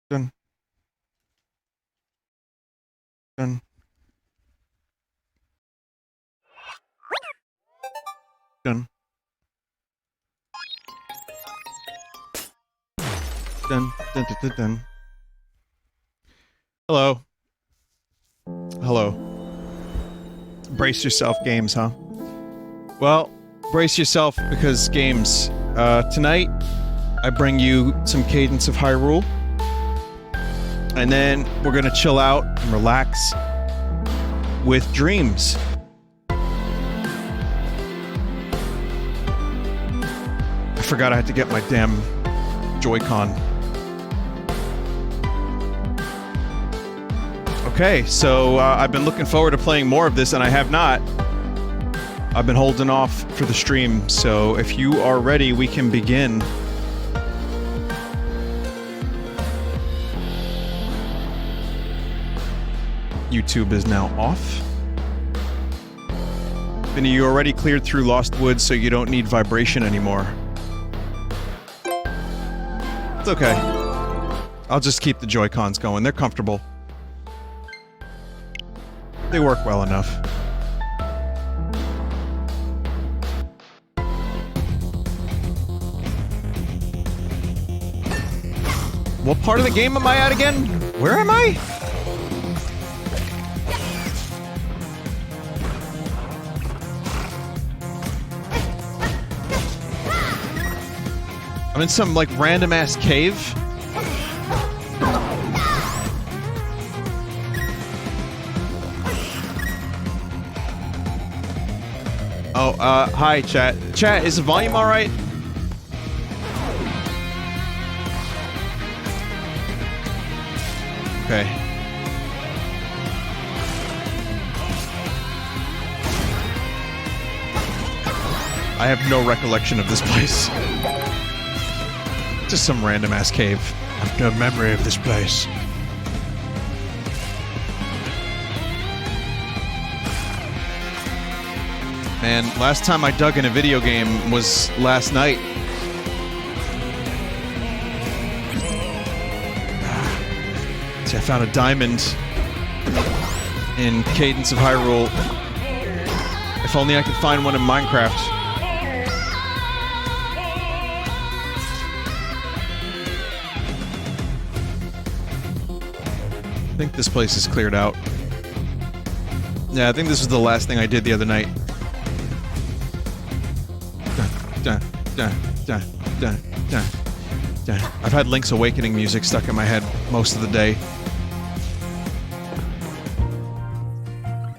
Dun, dun, dun, dun, dun, dun, dun, dun. Hello. Hello. Brace yourself, games, huh? Well, brace yourself because games. Tonight, I bring you some Cadence of Hyrule. And then we're gonna chill out and relax with dreams. I forgot I had to get my damn Joy-Con. Okay, so I've been looking forward to playing more of this, and I have not. I've been holding off for the stream, so if you are ready, we can begin. YouTube is now off. Vinny, you already cleared through Lost Woods, so you don't need vibration anymore. It's okay. I'll just keep the Joy-Cons going. They're comfortable. They work well enough. What part of the game am I at again? Where am I? I'm in some, like, random-ass cave. Oh, hi, chat. Chat, is the volume alright? Okay. I have no recollection of this place. Just some random-ass cave. I have no memory of this place. Man, last time I dug in a video game was last night. See, I found a diamond in Cadence of Hyrule. If only I could find one in Minecraft. I think this place is cleared out. Yeah, I think this was the last thing I did the other night. Dun, dun, dun, dun, dun, dun. I've had Link's Awakening music stuck in my head most of the day.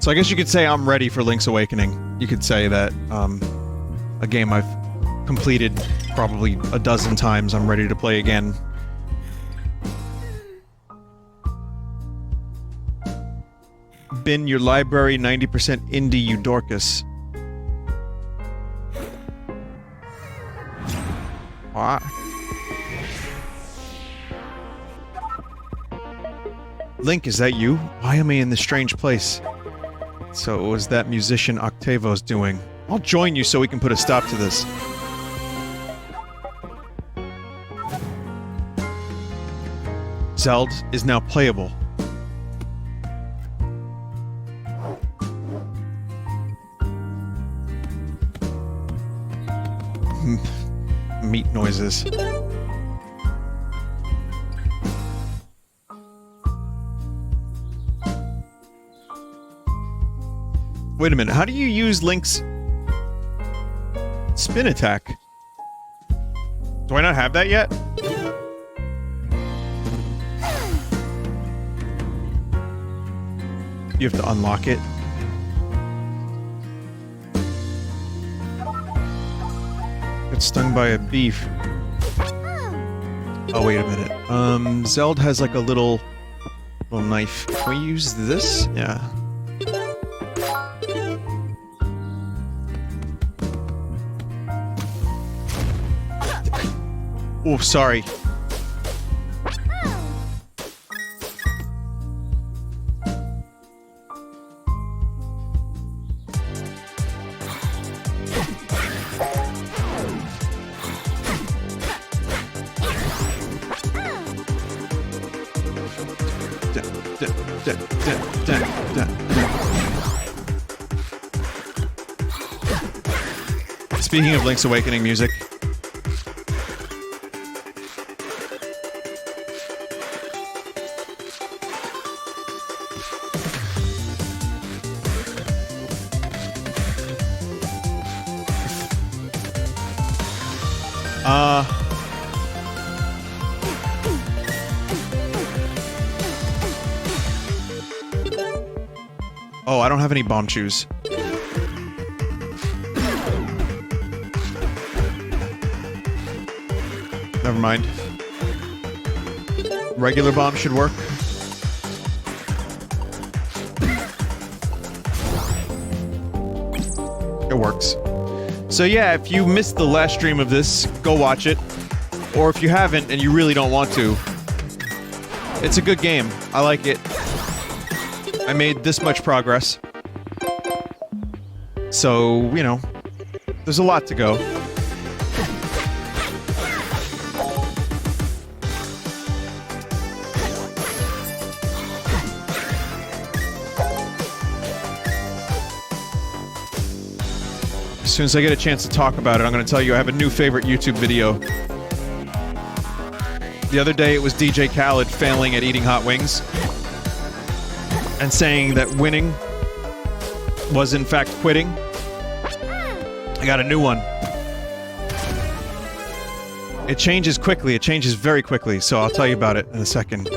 So I guess you could say I'm ready for Link's Awakening. You could say that, a game I've completed probably a dozen times, I'm ready to play again. Bin your library 90% indie, you Dorcas. What? Link, is that you? Why am I in this strange place? So it was that musician Octavo's doing. I'll join you so we can put a stop to this. Zelda is now playable. Meat noises. Wait a minute, how do you use Link's spin attack? Do I not have that yet? You have to unlock it. Got stung by a beef. Oh, wait a minute. Zelda has like a little knife. Can we use this? Yeah. Oh, sorry. Speaking of Link's Awakening music. Oh, I don't have any bomb shoes. Never mind. Regular bomb should work. It works. So yeah, if you missed the last stream of this, go watch it. Or if you haven't and you really don't want to, it's a good game. I like it. I made this much progress. So, you know, there's a lot to go. As soon as I get a chance to talk about it, I'm going to tell you I have a new favorite YouTube video. The other day it was DJ Khaled failing at eating hot wings and saying that winning was in fact quitting. I got a new one. It changes quickly. It changes very quickly, so I'll tell you about it in a second.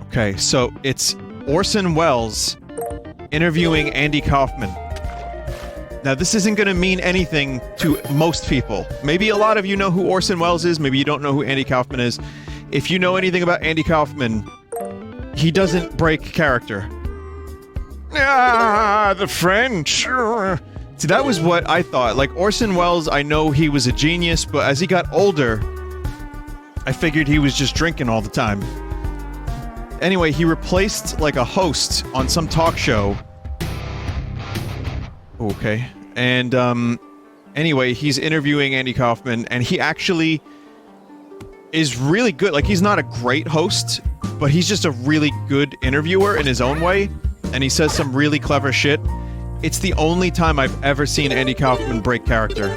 Okay, so it's Orson Welles interviewing Andy Kaufman. Now, this isn't going to mean anything to most people. Maybe a lot of you know who Orson Welles is. Maybe you don't know who Andy Kaufman is. If you know anything about Andy Kaufman, he doesn't break character. Ah, the French. See, that was what I thought. Like, Orson Welles, I know he was a genius, but as he got older, I figured he was just drinking all the time. Anyway, he replaced, like, a host on some talk show. Okay. And, anyway, he's interviewing Andy Kaufman, and he actually is really good. Like, he's not a great host, but he's just a really good interviewer in his own way, and he says some really clever shit. It's the only time I've ever seen Andy Kaufman break character.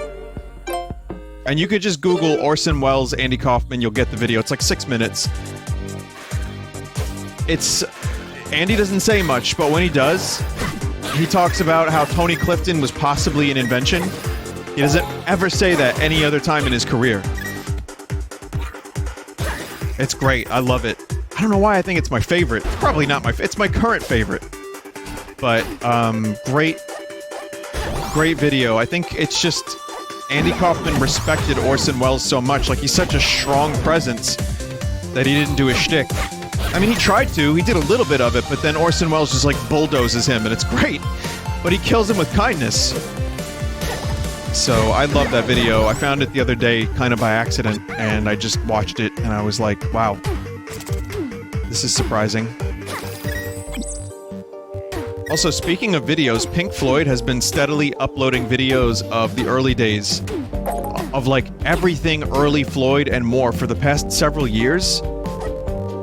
And you could just Google Orson Welles, Andy Kaufman, you'll get the video. It's like 6 minutes. Andy doesn't say much, but when he does, he talks about how Tony Clifton was possibly an invention. He doesn't ever say that any other time in his career. It's great. I love it. I don't know why I think it's my favorite. It's probably not it's my current favorite. But, great video. I think it's just Andy Kaufman respected Orson Welles so much. Like, he's such a strong presence that he didn't do a shtick. I mean, he tried to. He did a little bit of it, but then Orson Welles just, like, bulldozes him, and it's great. But he kills him with kindness. So, I love that video. I found it the other day, kind of by accident, and I just watched it, and I was like, wow. This is surprising. Also, speaking of videos, Pink Floyd has been steadily uploading videos of the early days of, like, everything early Floyd and more for the past several years.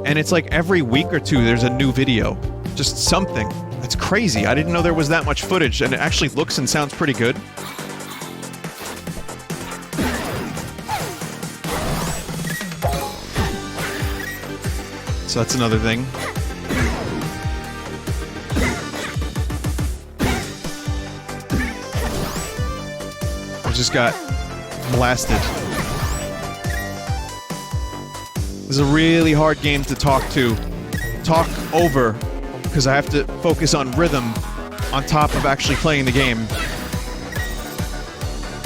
And it's like every week or two there's a new video. Just something. It's crazy. I didn't know there was that much footage, and it actually looks and sounds pretty good. So that's another thing. I just got blasted. This is a really hard game to talk over, because I have to focus on rhythm on top of actually playing the game.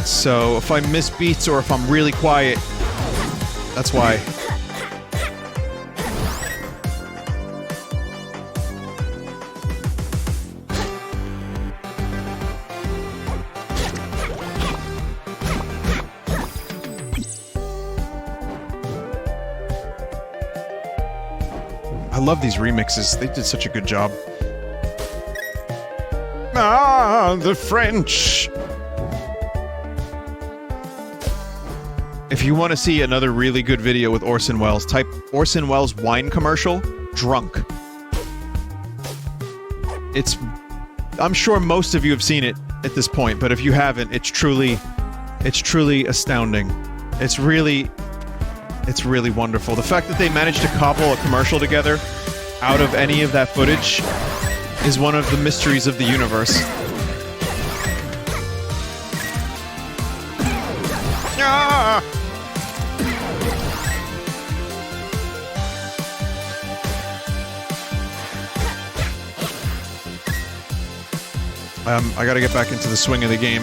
So if I miss beats or if I'm really quiet, that's why. I love these remixes. They did such a good job. Ah, the French! If you want to see another really good video with Orson Welles, type Orson Welles wine commercial, drunk. It's... I'm sure most of you have seen it at this point, but if you haven't, it's truly astounding. It's really wonderful. The fact that they managed to cobble a commercial together out of any of that footage is one of the mysteries of the universe. Ah! I gotta get back into the swing of the game.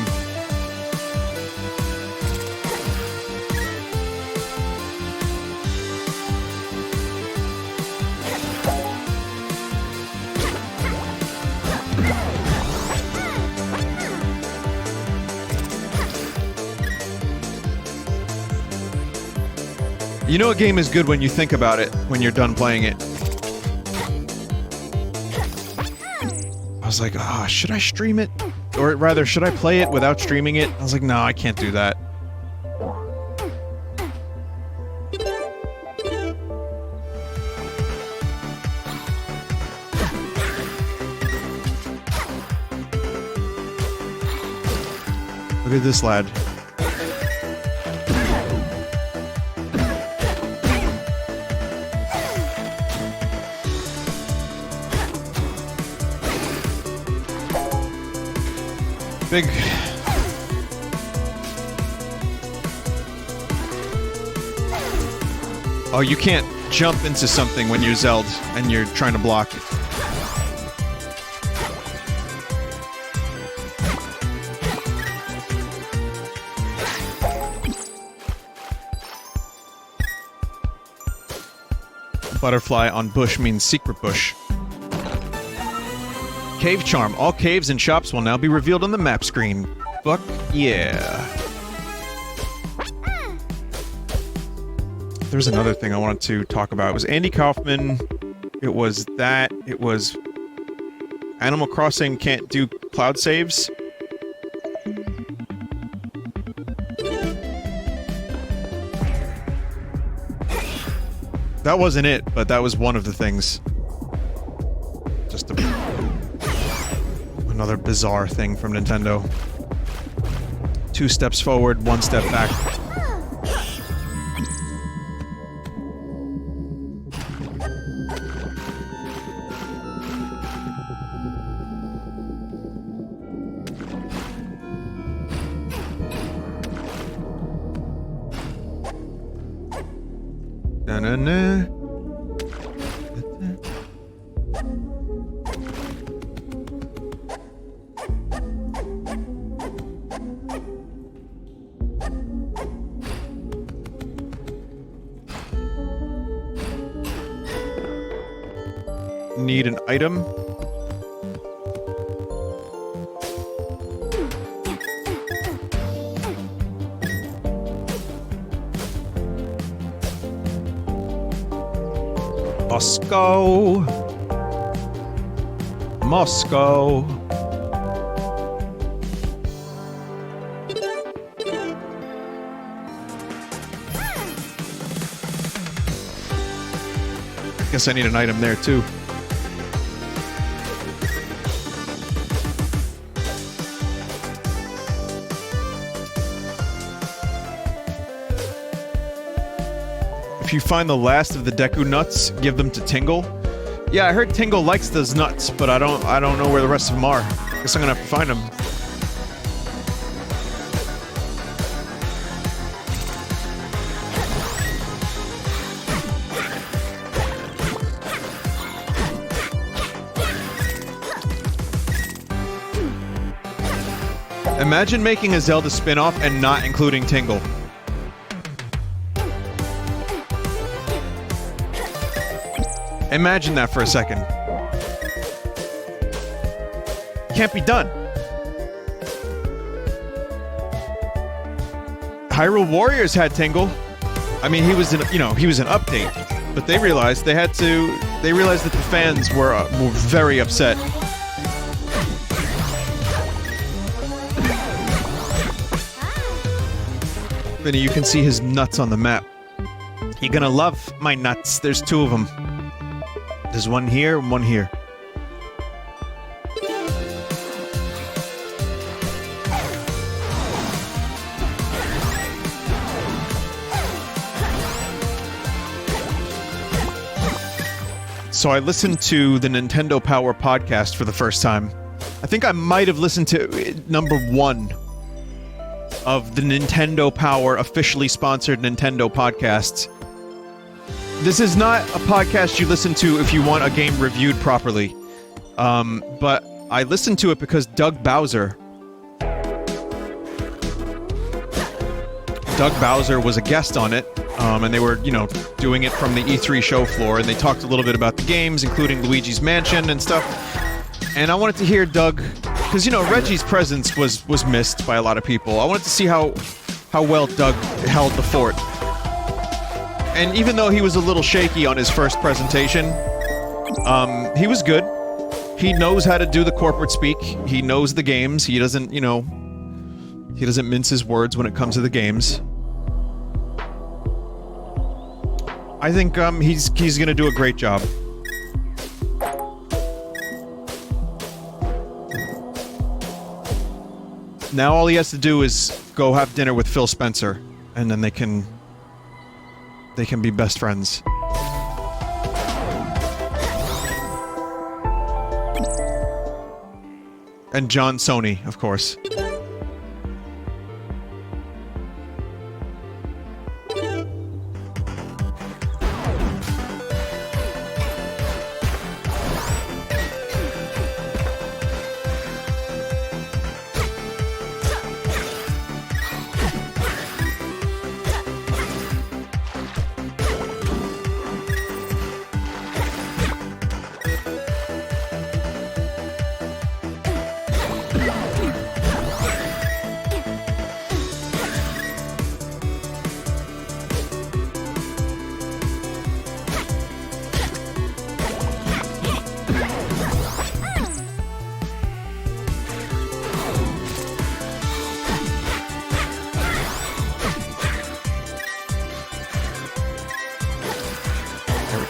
You know a game is good when you think about it, when you're done playing it. I was like, ah, oh, should I stream it? Or rather, should I play it without streaming it? I was like, no, I can't do that. Look at this lad. Big... Oh, you can't jump into something when you're Zelda and you're trying to block. Butterfly on bush means secret bush. Cave charm. All caves and shops will now be revealed on the map screen. Fuck yeah. There's another thing I wanted to talk about. It was Andy Kaufman. It was that. It was... Animal Crossing can't do cloud saves. That wasn't it, but that was one of the things. Just another bizarre thing from Nintendo. 2 steps forward, 1 step back. Na-na-na. Need an item. Moscow. Moscow. Guess I need an item there too. If you find the last of the Deku nuts, give them to Tingle. Yeah, I heard Tingle likes those nuts, but I don't know where the rest of them are. Guess I'm gonna have to find them. Imagine making a Zelda spin-off and not including Tingle. Imagine that for a second. Can't be done. Hyrule Warriors had Tingle. I mean, he was an update, but they realized they had to. They realized that the fans were very upset. Vinny, you can see his nuts on the map. You're gonna love my nuts. There's two of them. There's one here and one here. So I listened to the Nintendo Power podcast for the first time. I think I might have listened to number 1 of the Nintendo Power officially sponsored Nintendo podcasts. This is not a podcast you listen to if you want a game reviewed properly. But I listened to it because Doug Bowser was a guest on it. And they were, you know, doing it from the E3 show floor, and they talked a little bit about the games, including Luigi's Mansion and stuff. And I wanted to hear Doug, because, you know, Reggie's presence was missed by a lot of people. I wanted to see how well Doug held the fort. And even though he was a little shaky on his first presentation, he was good. He knows how to do the corporate speak. He knows the games. He doesn't, you know, he doesn't mince his words when it comes to the games. I think he's gonna do a great job. Now all he has to do is go have dinner with Phil Spencer, and then they can be best friends. And John Sony, of course.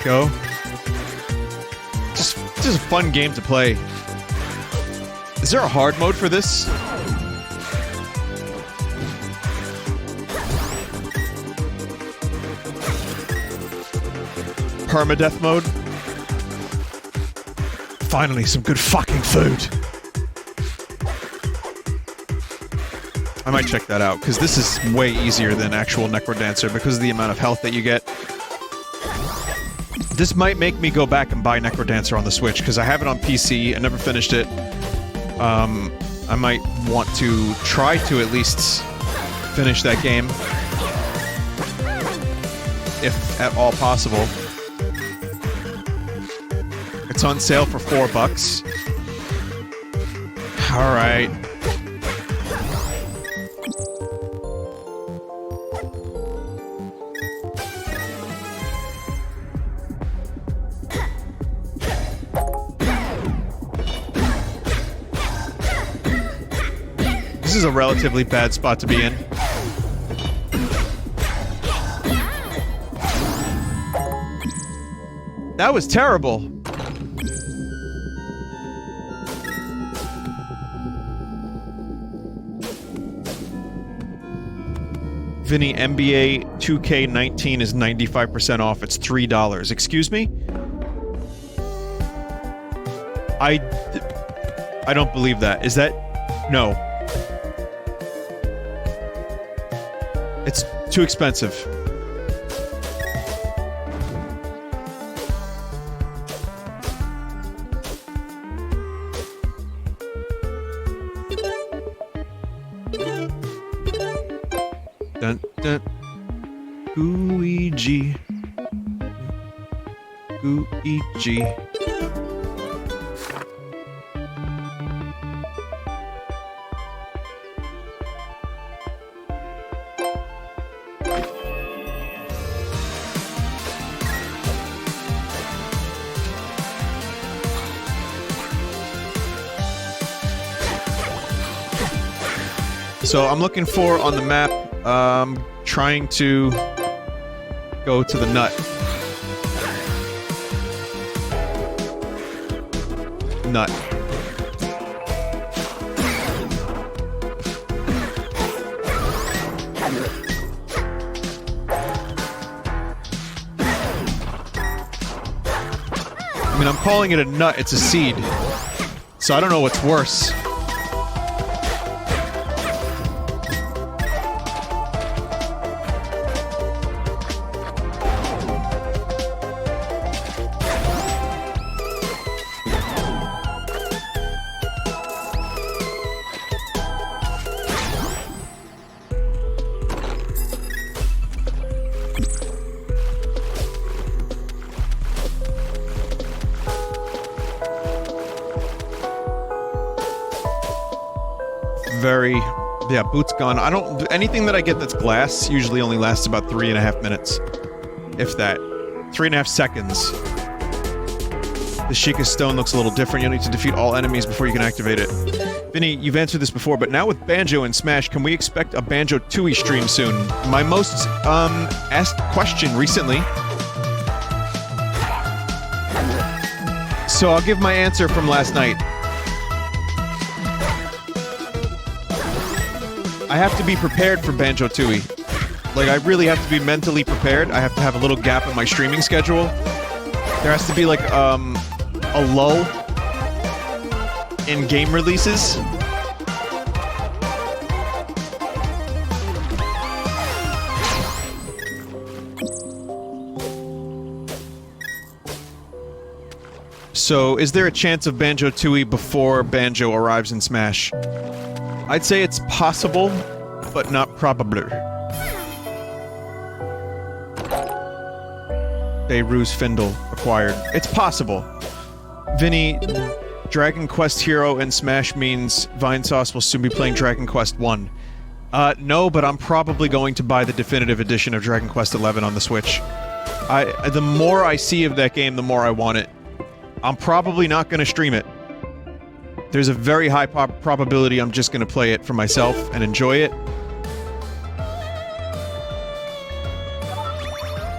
Go. Just a fun game to play. Is there a hard mode for this? Permadeath mode? Finally, some good fucking food. I might check that out, because this is way easier than actual Necrodancer because of the amount of health that you get. This might make me go back and buy Necrodancer on the Switch, because I have it on PC, I never finished it. I might want to try to at least finish that game. If at all possible. It's on sale for $4. Alright. This is a relatively bad spot to be in. That was terrible. Vinny, NBA 2K19 is 95% off. It's $3. Excuse me? I don't believe that. Is that... No. It's too expensive. Dun dun. Gooigi. Gooigi. So I'm looking for on the map trying to go to the nut. Nut. I mean, I'm calling it a nut, it's a seed. So I don't know what's worse. Yeah, boot's gone. I don't... Anything that I get that's glass usually only lasts about 3.5 minutes. If that. 3.5 seconds. The Sheikah Stone looks a little different. You'll need to defeat all enemies before you can activate it. Vinny, you've answered this before, but now with Banjo and Smash, can we expect a Banjo-Tooie stream soon? My most, asked question recently. So I'll give my answer from last night. I have to be prepared for Banjo-Tooie. Like, I really have to be mentally prepared. I have to have a little gap in my streaming schedule. There has to be, like, a lull in game releases. So, is there a chance of Banjo-Tooie before Banjo arrives in Smash? I'd say it's possible, but not probable. Beirut Findle acquired. It's possible. Vinny, Dragon Quest Hero and Smash means Vinesauce will soon be playing Dragon Quest 1. No, but I'm probably going to buy the definitive edition of Dragon Quest 11 on the Switch. The more I see of that game, the more I want it. I'm probably not going to stream it. There's a very high probability I'm just gonna play it for myself and enjoy it.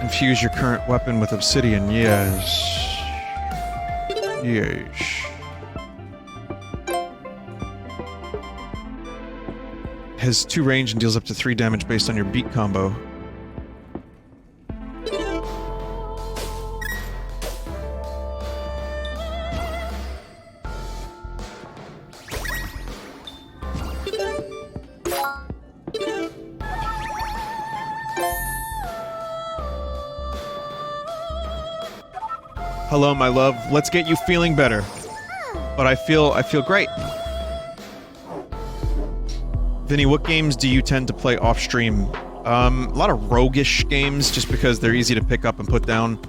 Infuse your current weapon with obsidian, yes. Yes. Has 2 range and deals up to 3 damage based on your beat combo. Hello, my love. Let's get you feeling better. But I feel great. Vinny, what games do you tend to play off-stream? A lot of roguish games, just because they're easy to pick up and put down.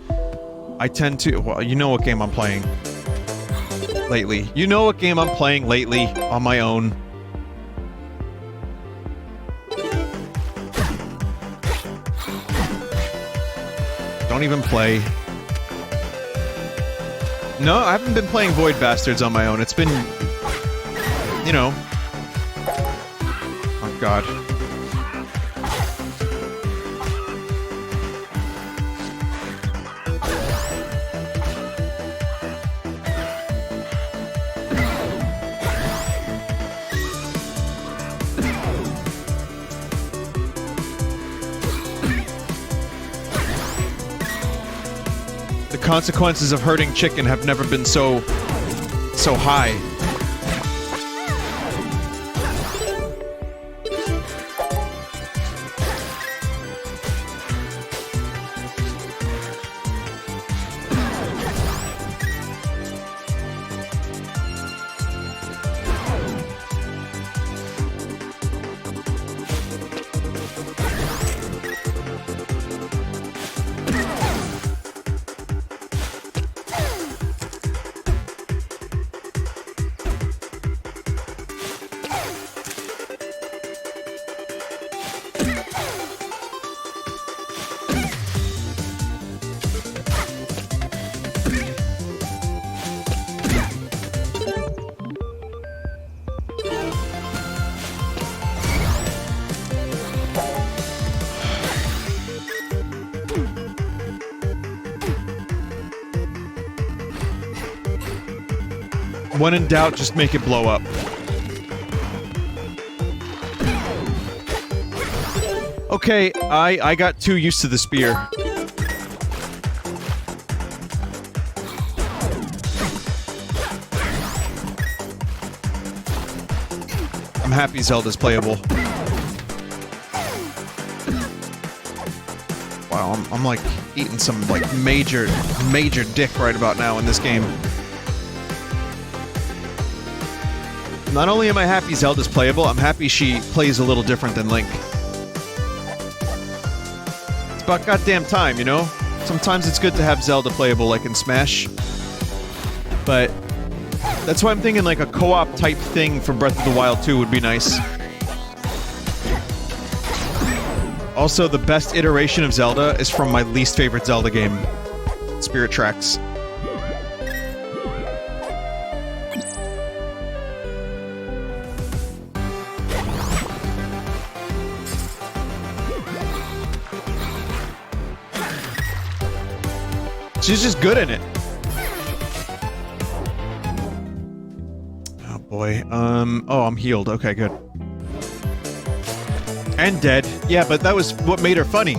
I tend to... Well, you know what game I'm playing. Lately. You know what game I'm playing lately, on my own. Don't even play. No, I haven't been playing Void Bastards on my own. It's been... You know... Oh, God. The consequences of hurting chicken have never been so high. When in doubt, just make it blow up. Okay, I got too used to the spear. I'm happy Zelda's playable. Wow, I'm like eating some like major dick right about now in this game. Not only am I happy Zelda's playable, I'm happy she plays a little different than Link. It's about goddamn time, you know? Sometimes it's good to have Zelda playable like in Smash. But that's why I'm thinking like a co-op type thing for Breath of the Wild 2 would be nice. Also, the best iteration of Zelda is from my least favorite Zelda game, Spirit Tracks. She's just good in it. Oh boy. Oh, I'm healed. Okay, good. And dead. Yeah, but that was what made her funny.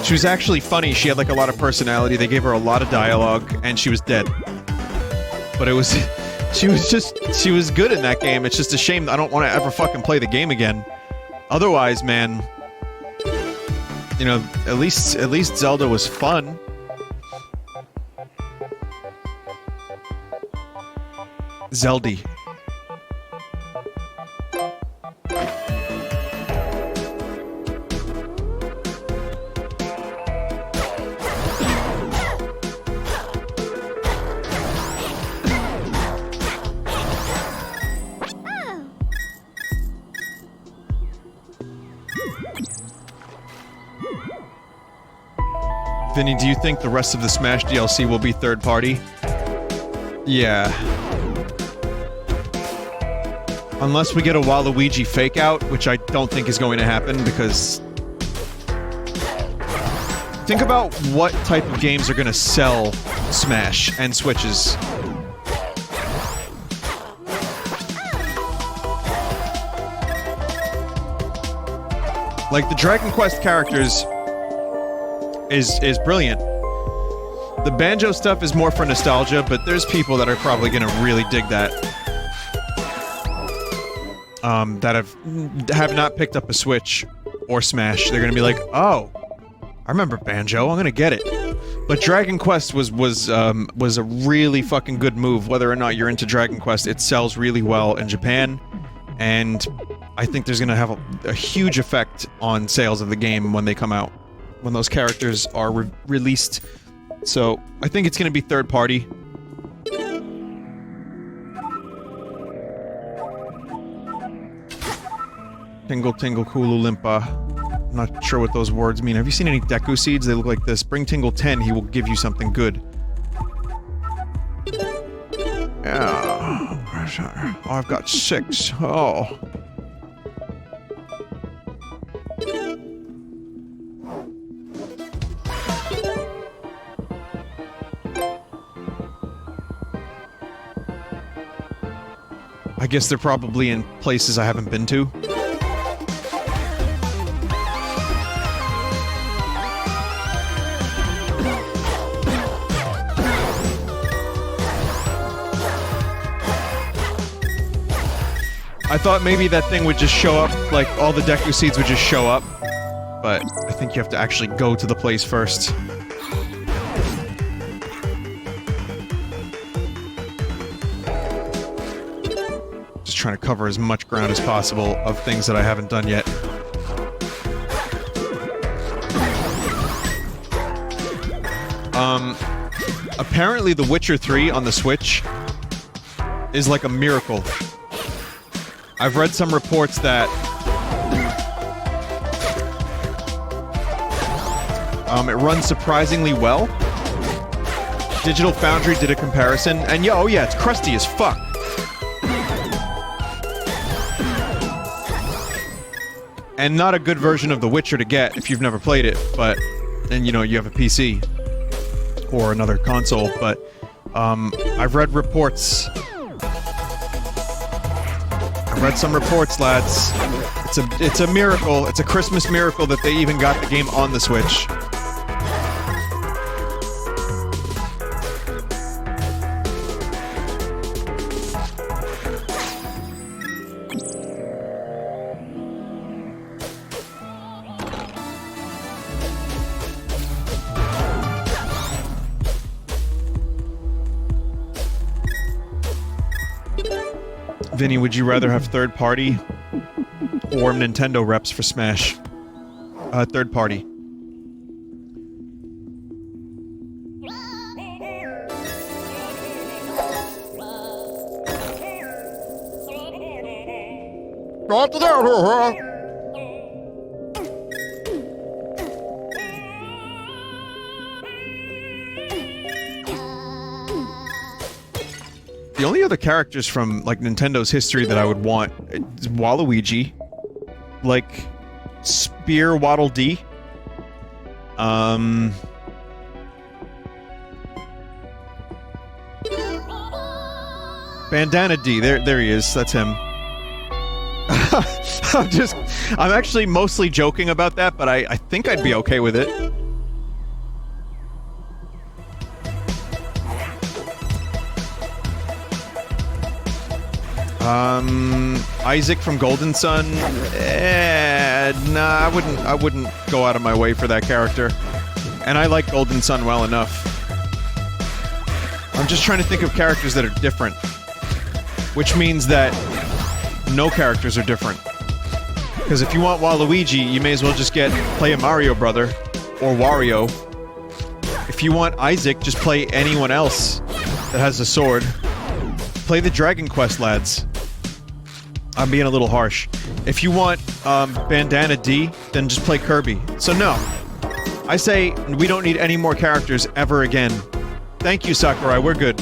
She was actually funny. She had like a lot of personality. They gave her a lot of dialogue, and she was dead. But it was... she was good in that game. It's just a shame I don't want to ever fucking play the game again. Otherwise, man... You know, at least Zelda was fun. Zeldy. Vinny, do you think the rest of the Smash DLC will be third party? Yeah. Unless we get a Waluigi fake out, which I don't think is going to happen because... Think about what type of games are going to sell Smash and Switches. Like, the Dragon Quest characters is brilliant. The Banjo stuff is more for nostalgia, but there's people that are probably gonna really dig that. That have not picked up a Switch or Smash. They're gonna be like, oh, I remember Banjo, I'm gonna get it. But Dragon Quest was a really fucking good move. Whether or not you're into Dragon Quest, it sells really well in Japan, and I think there's gonna have a huge effect on sales of the game when they come out, when those characters are released. So, I think it's gonna be third party. Tingle Tingle Kulu Limpa. I'm not sure what those words mean. Have you seen any Deku seeds? They look like this. Bring Tingle 10, he will give you something good. Yeah. Oh, I've got 6. Oh. I guess they're probably in places I haven't been to. I thought maybe that thing would just show up, like all the Deku seeds would just show up, but I think you have to actually go to the place first. Just trying to cover as much ground as possible of things that I haven't done yet. Apparently The Witcher 3 on the Switch is like a miracle. I've read some reports that it runs surprisingly well. Digital Foundry did a comparison, and oh yeah, it's crusty as fuck. And not a good version of The Witcher to get if you've never played it, but... And, you know, you have a PC. Or another console, but... I've read reports Read some reports, lads. It's a miracle. It's a Christmas miracle that they even got the game on the Switch. Vinny, would you rather have third party or Nintendo reps for Smash? Third party. The only other characters from, like, Nintendo's history that I would want is Waluigi, like, Spear Waddle Dee, Bandana D, there he is, that's him. I'm actually mostly joking about that, but I think I'd be okay with it. Isaac from Golden Sun? Nah, I wouldn't go out of my way for that character. And I like Golden Sun well enough. I'm just trying to think of characters that are different. Which means that no characters are different. Because if you want Waluigi, you may as well just play a Mario brother. Or Wario. If you want Isaac, just play anyone else that has a sword. Play the Dragon Quest, lads. I'm being a little harsh. If you want, Bandana D, then just play Kirby. So no. I say, we don't need any more characters ever again. Thank you, Sakurai, we're good.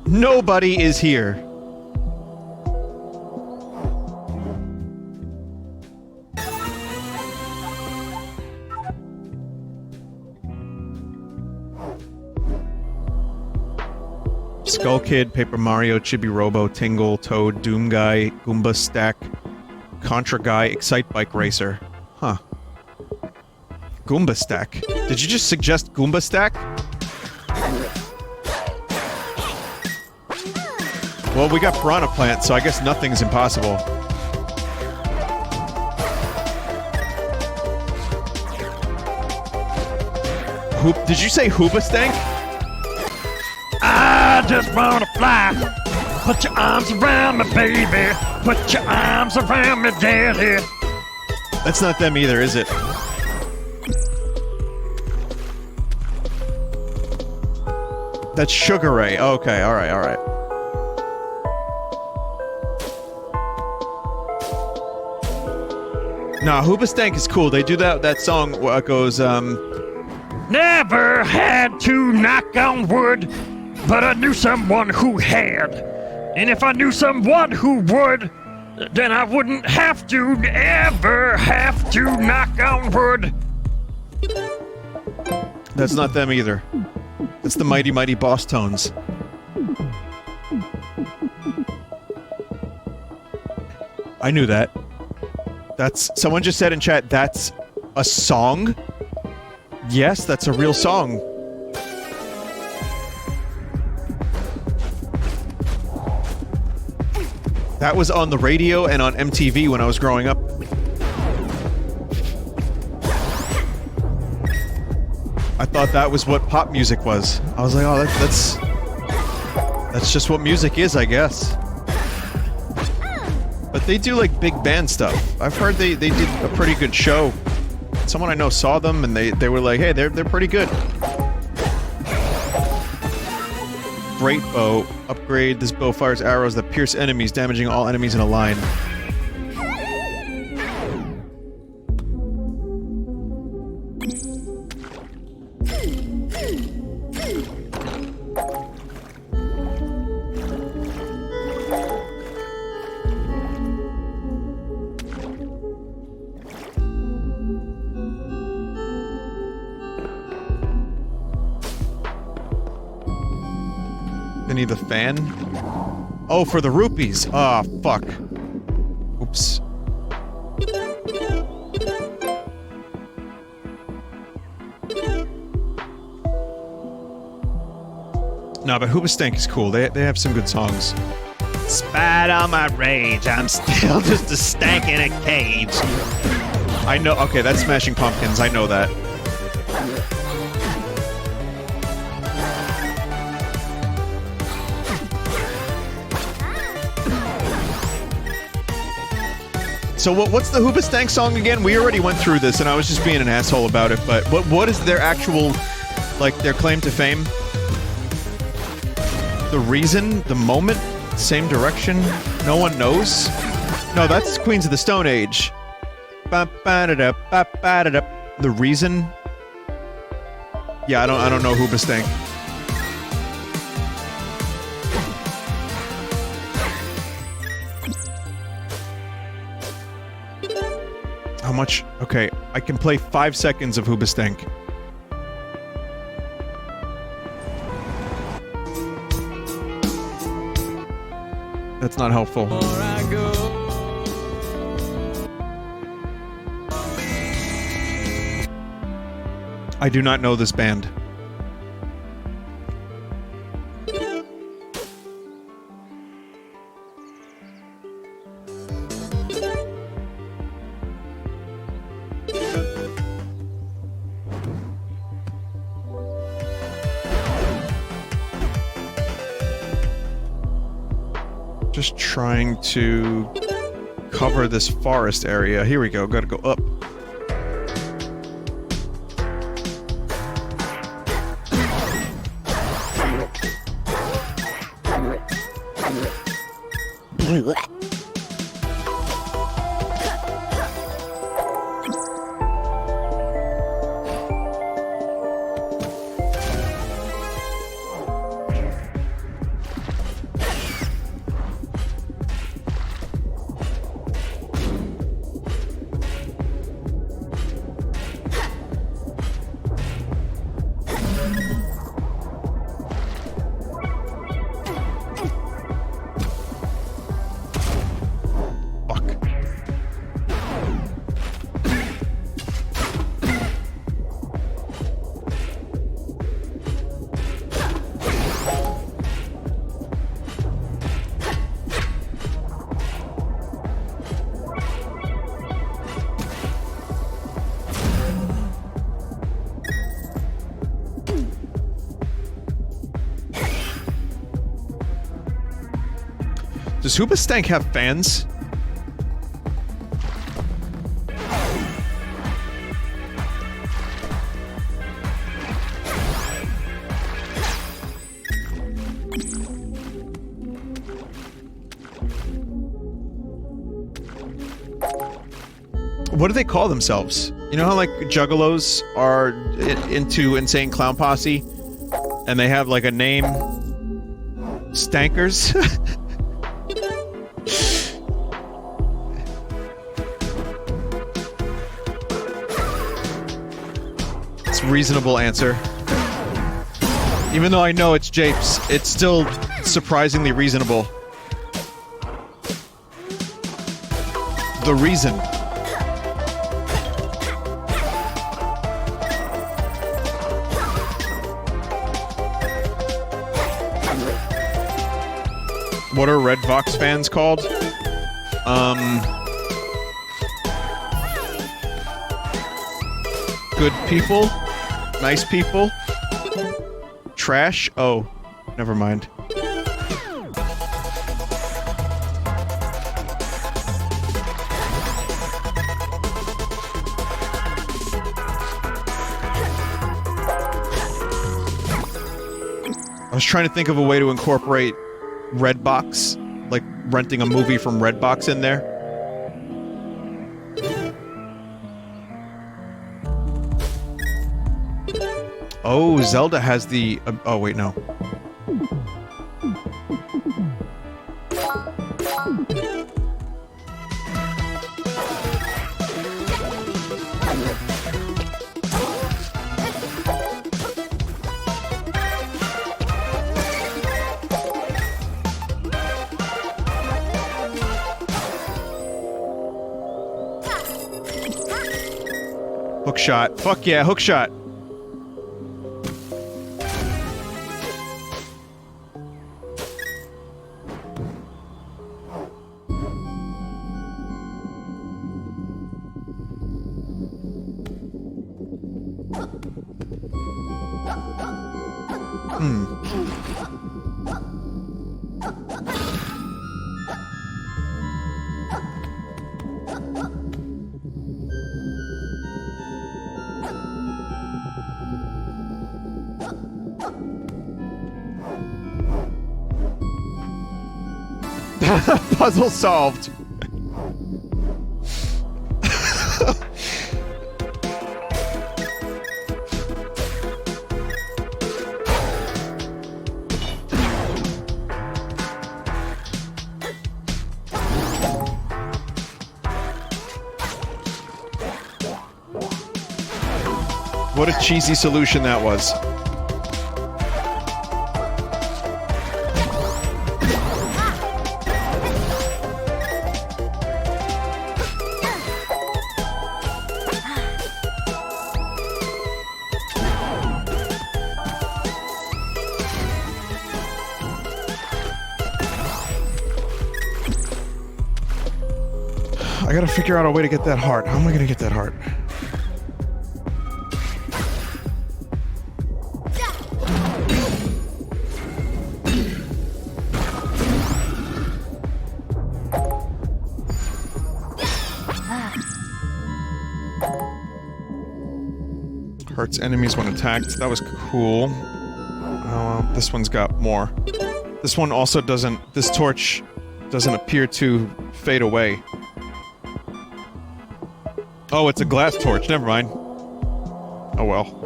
Nobody is here. Skull Kid, Paper Mario, Chibi Robo, Tingle, Toad, Doom Guy, Goomba Stack, Contra Guy, Excite Bike Racer. Huh. Goomba Stack. Did you just suggest Goomba Stack? Well, we got Piranha Plant, so I guess nothing's impossible. Did you say Hoobastank? I just wanna fly. Put your arms around me, baby. Put your arms around me, daddy. That's not them either, is it? That's Sugar Ray. Okay, alright, alright. Nah, Hoobastank is cool. They do that song where it goes, Never had to knock on wood, but I knew someone who had. And if I knew someone who would, then I wouldn't have to ever have to knock on wood. That's not them either. It's the Mighty Mighty Bosstones. I knew that. Someone just said in chat, that's a song? Yes, that's a real song. That was on the radio and on MTV when I was growing up. I thought that was what pop music was. I was like, oh, that's just what music is, I guess. But they do, like, big band stuff. I've heard they did a pretty good show. Someone I know saw them, and they were like, hey, they're pretty good. Great bow. Upgrade. This bow fires arrows that pierce enemies, damaging all enemies in a line. need the fan. Oh, for the rupees. Ah, oh, fuck. Oops. No, but Hoobastank is cool. They have some good songs. Spite all my rage, I'm still just a stank in a cage. I know. Okay, that's Smashing Pumpkins. I know that. So what's the Hoobastank song again? We already went through this, and I was just being an asshole about it. But what is their actual, like, their claim to fame? The reason, the moment, same direction, no one knows? No, that's Queens of the Stone Age. The reason? Yeah, I don't know Hoobastank. How much? Okay, I can play 5 seconds of Hoobastank. That's not helpful. I do not know this band. Just trying to cover this forest area. Here we go. Gotta go up. Does Hoobastank have fans? What do they call themselves? You know how, like, juggalos are into Insane Clown Posse? And they have, like, a name? Stankers? Reasonable answer. Even though I know it's japes, it's still surprisingly reasonable. The reason. What are Red Vox fans called? Good people? Nice people? Trash? Oh, never mind. I was trying to think of a way to incorporate Redbox, like renting a movie from Redbox in there. Oh, Zelda has the... oh, wait, no. shot. Fuck yeah, hook shot. Puzzle solved. What a cheesy solution that was. I gotta figure out a way to get that heart. How am I gonna get that heart? Hurts enemies when attacked. That was cool. This one's got more. This one also doesn't... This torch doesn't appear to fade away. Oh, it's a glass torch. Never mind. Oh well.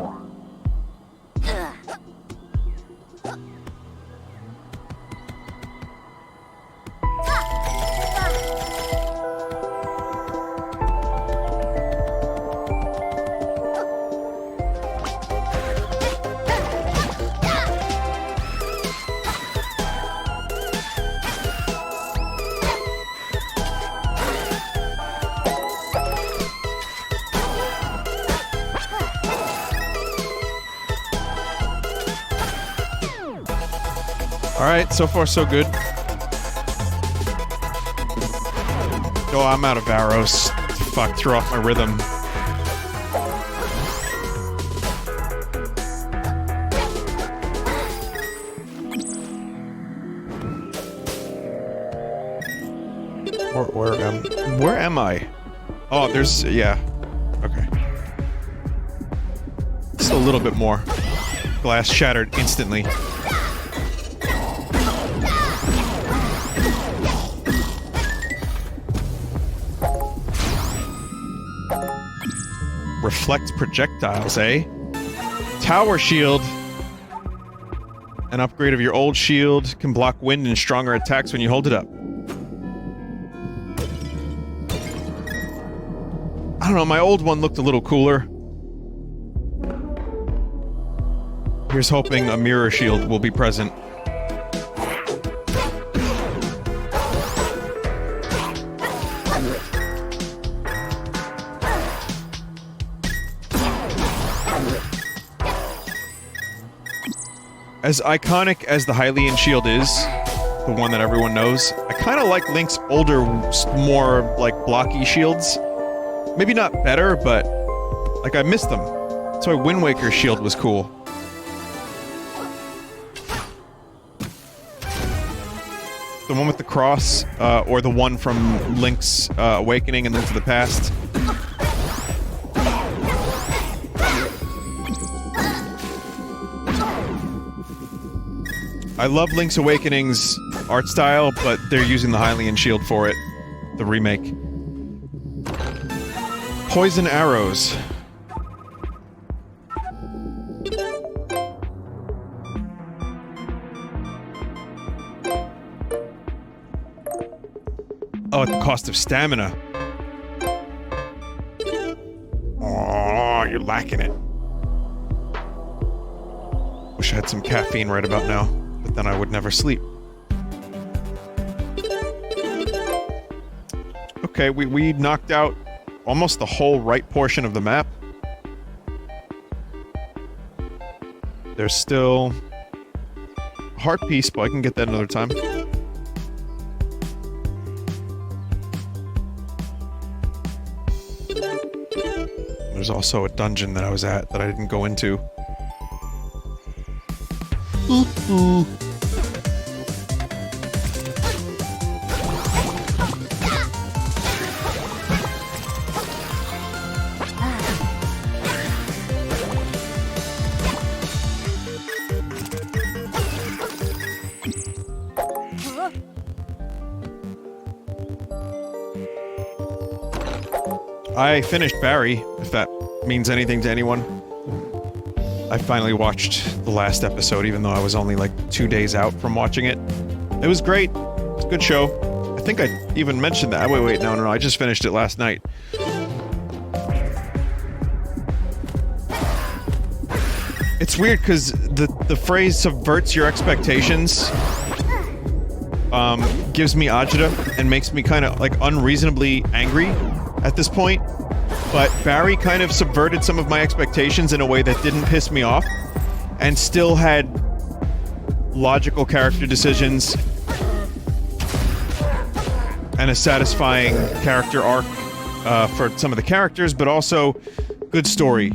Alright, so far so good. Oh, I'm out of arrows. Fuck, threw off my rhythm. Where am I? Oh, there's... yeah. Okay. Just a little bit more. Glass shattered instantly. Reflect projectiles, eh? Tower shield. An upgrade of your old shield can block wind and stronger attacks when you hold it up. I don't know, my old one looked a little cooler. Here's hoping a mirror shield will be present. As iconic as the Hylian shield is, the one that everyone knows, I kind of like Link's older, more, like, blocky shields. Maybe not better, but, like, I miss them. That's why Wind Waker's shield was cool. The one with the cross, or the one from Link's Awakening and Link to the Past. I love Link's Awakening's art style, but they're using the Hylian shield for it. The remake. Poison arrows. Oh, at the cost of stamina. Oh, you're lacking it. Wish I had some caffeine right about now. But then I would never sleep. Okay, we knocked out almost the whole right portion of the map. There's still heart piece, but I can get that another time. There's also a dungeon that I was at that I didn't go into. Ooh. I finished Barry, if that means anything to anyone. I finally watched the last episode, even though I was only like 2 days out from watching it. It was great. It's a good show. I think I even mentioned that. Wait, no, I just finished it last night. It's weird, because the phrase subverts your expectations gives me agita and makes me kind of, like, unreasonably angry at this point. But Barry kind of subverted some of my expectations in a way that didn't piss me off, and still had logical character decisions and a satisfying character arc for some of the characters, but also good story.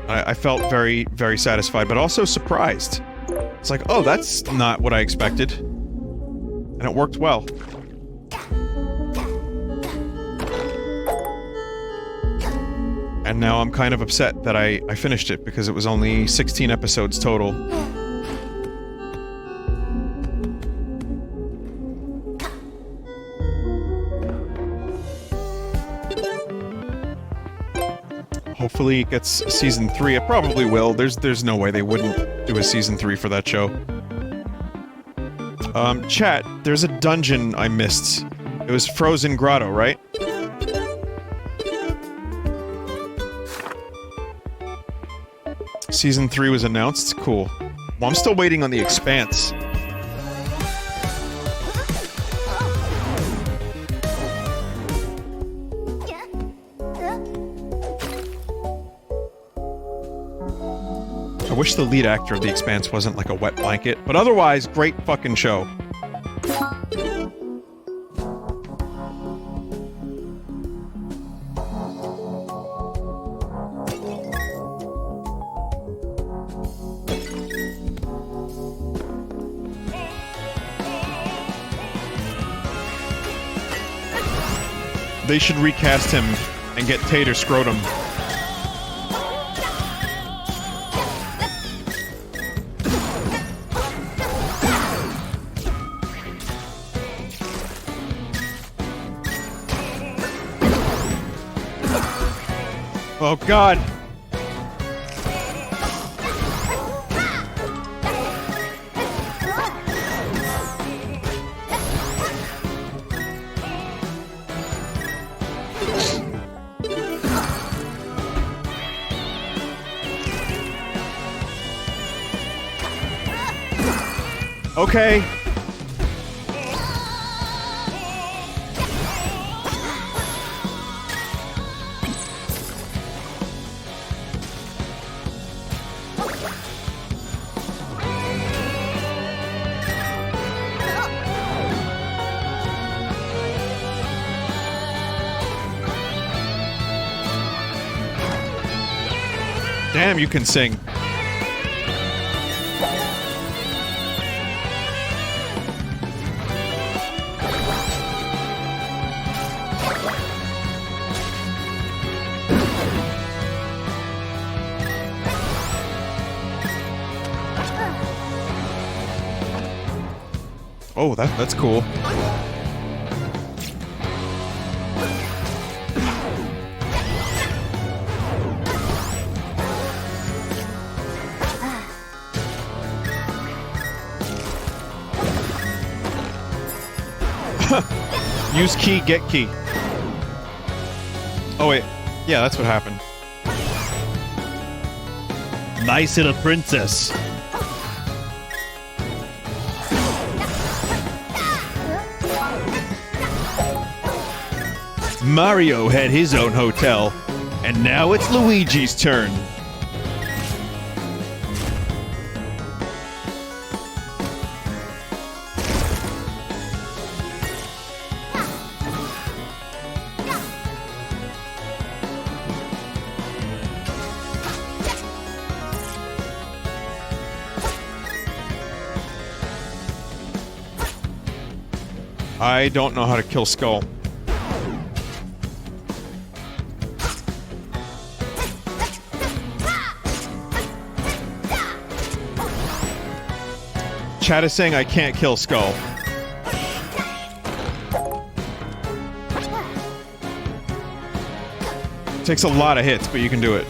I felt very, very satisfied, but also surprised. It's like, oh, that's not what I expected. And it worked well. And now I'm kind of upset that I finished it, because it was only 16 episodes total. Hopefully it gets season 3. It probably will. There's no way they wouldn't do a season 3 for that show. Chat, there's a dungeon I missed. It was Frozen Grotto, right? Season 3 was announced? Cool. Well, I'm still waiting on The Expanse. I wish the lead actor of The Expanse wasn't like a wet blanket, but otherwise, great fucking show. They should recast him and get Tater Scrotum. Oh God. Okay. Damn, you can sing. Oh, that's cool. Use key, get key. Oh wait, yeah, that's what happened. Nice little princess. Mario had his own hotel, and now it's Luigi's turn. I don't know how to kill Skull. Chat is saying I can't kill Skull. Takes a lot of hits, but you can do it.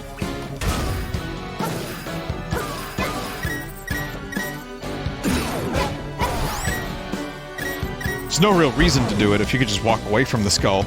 There's no real reason to do it if you could just walk away from the skull.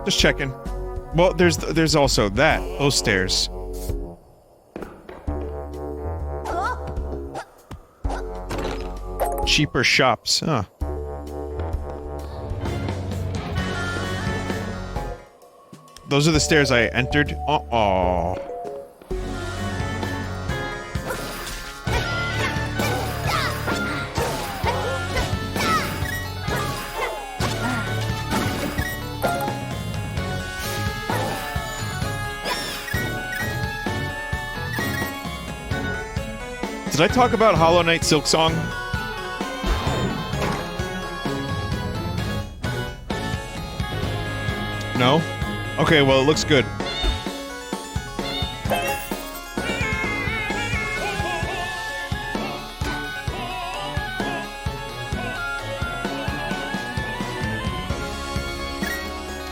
Just checking. Well, there's also that. Those stairs. Cheaper shops, huh? Those are the stairs I entered. Uh-oh. Did I talk about Hollow Knight Silksong? No? Okay, well, it looks good.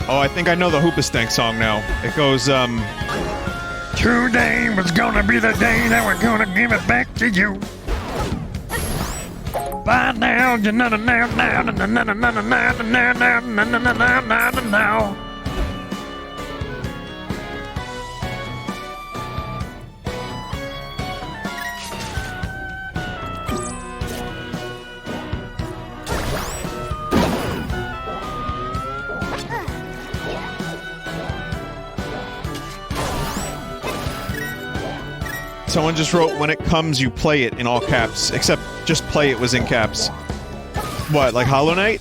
Oh, I think I know the Hoopastank song now. It goes, Today was gonna be the day that we're gonna give it back to you. By now, you know now. Someone just wrote, when it comes, you play it in all caps. Except, just play it was in caps. What, like Hollow Knight?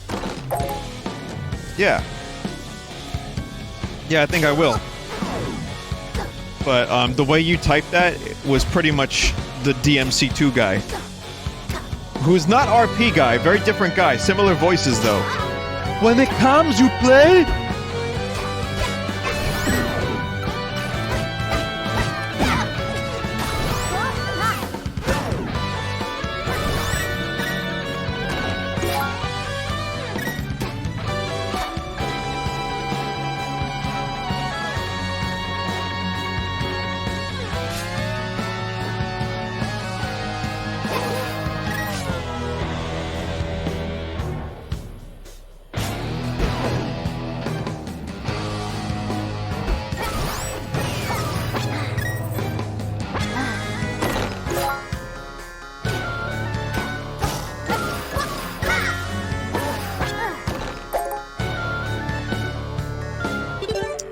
Yeah. Yeah, I think I will. But, the way you typed that was pretty much the DMC2 guy. Who's not RP guy, very different guy. Similar voices, though. When it comes, you play?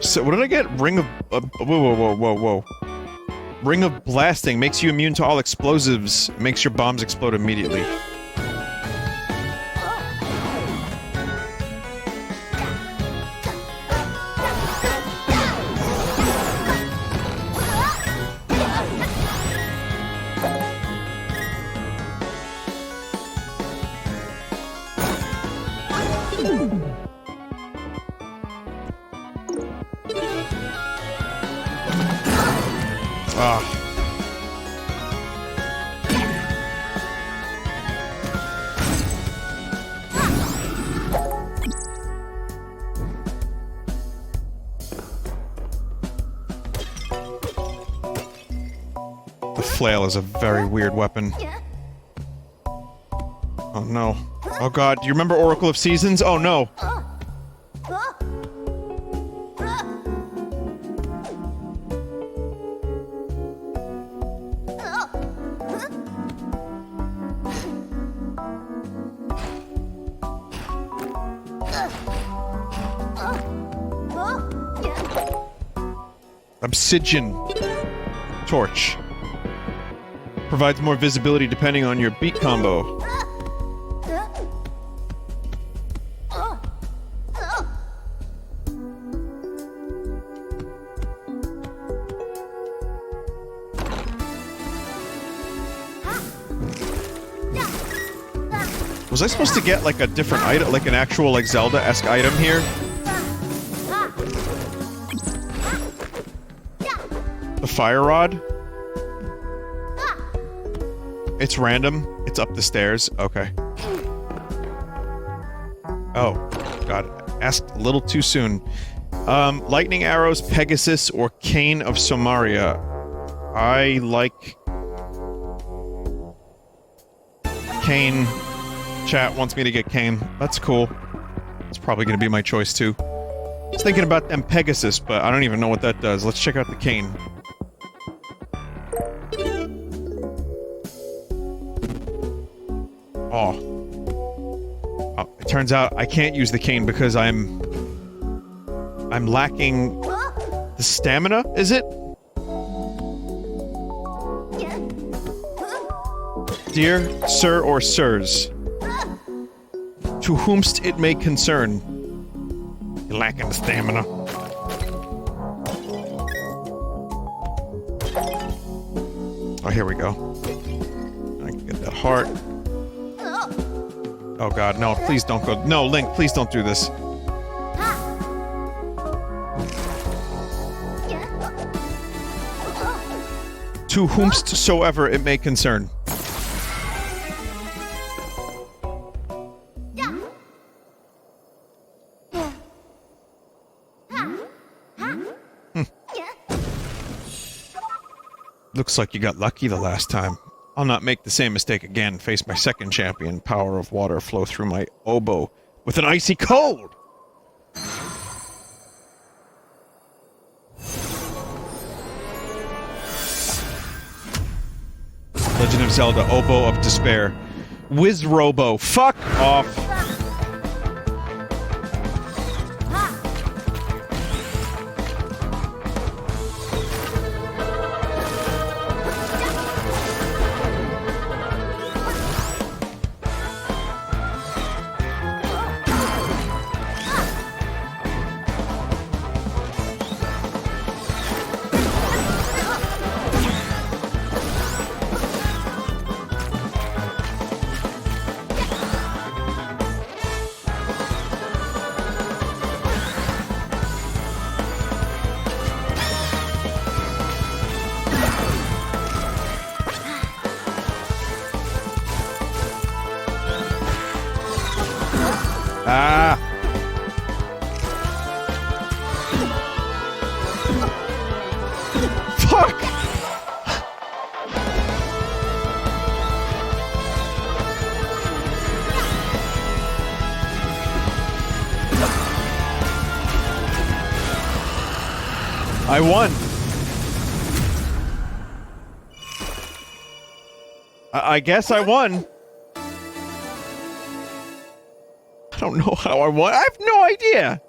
So, what did I get? Ring of... whoa. Ring of Blasting makes you immune to all explosives, makes your bombs explode immediately. Ah. The flail is a very weird weapon. Oh no. Oh god, do you remember Oracle of Seasons? Oh no. Obsidian torch. Provides more visibility depending on your beat combo. Was I supposed to get like a different item, like an actual like Zelda-esque item here? The fire rod? It's random. It's up the stairs. Okay. Oh, God. Asked a little too soon. Lightning arrows, Pegasus, or Cane of Somaria. I like... Cane. Chat wants me to get Cane. That's cool. It's probably gonna be my choice, too. I was thinking about them Pegasus, but I don't even know what that does. Let's check out the Cane. Oh. It turns out I can't use the cane because I'm lacking the stamina, is it? Dear Sir or Sirs, to whomst it may concern, you're lacking the stamina. Oh, here we go. I can get that heart. Oh god, no, please don't go. No, Link, please don't do this. To whomsoever it may concern. Looks like you got lucky the last time. I'll not make the same mistake again. Face my second champion. Power of water flow through my oboe with an icy cold! Legend of Zelda, Oboe of Despair. Wizrobo, fuck off! Ah! Fuck! I won. I guess I won. I don't know how I won. I have no idea.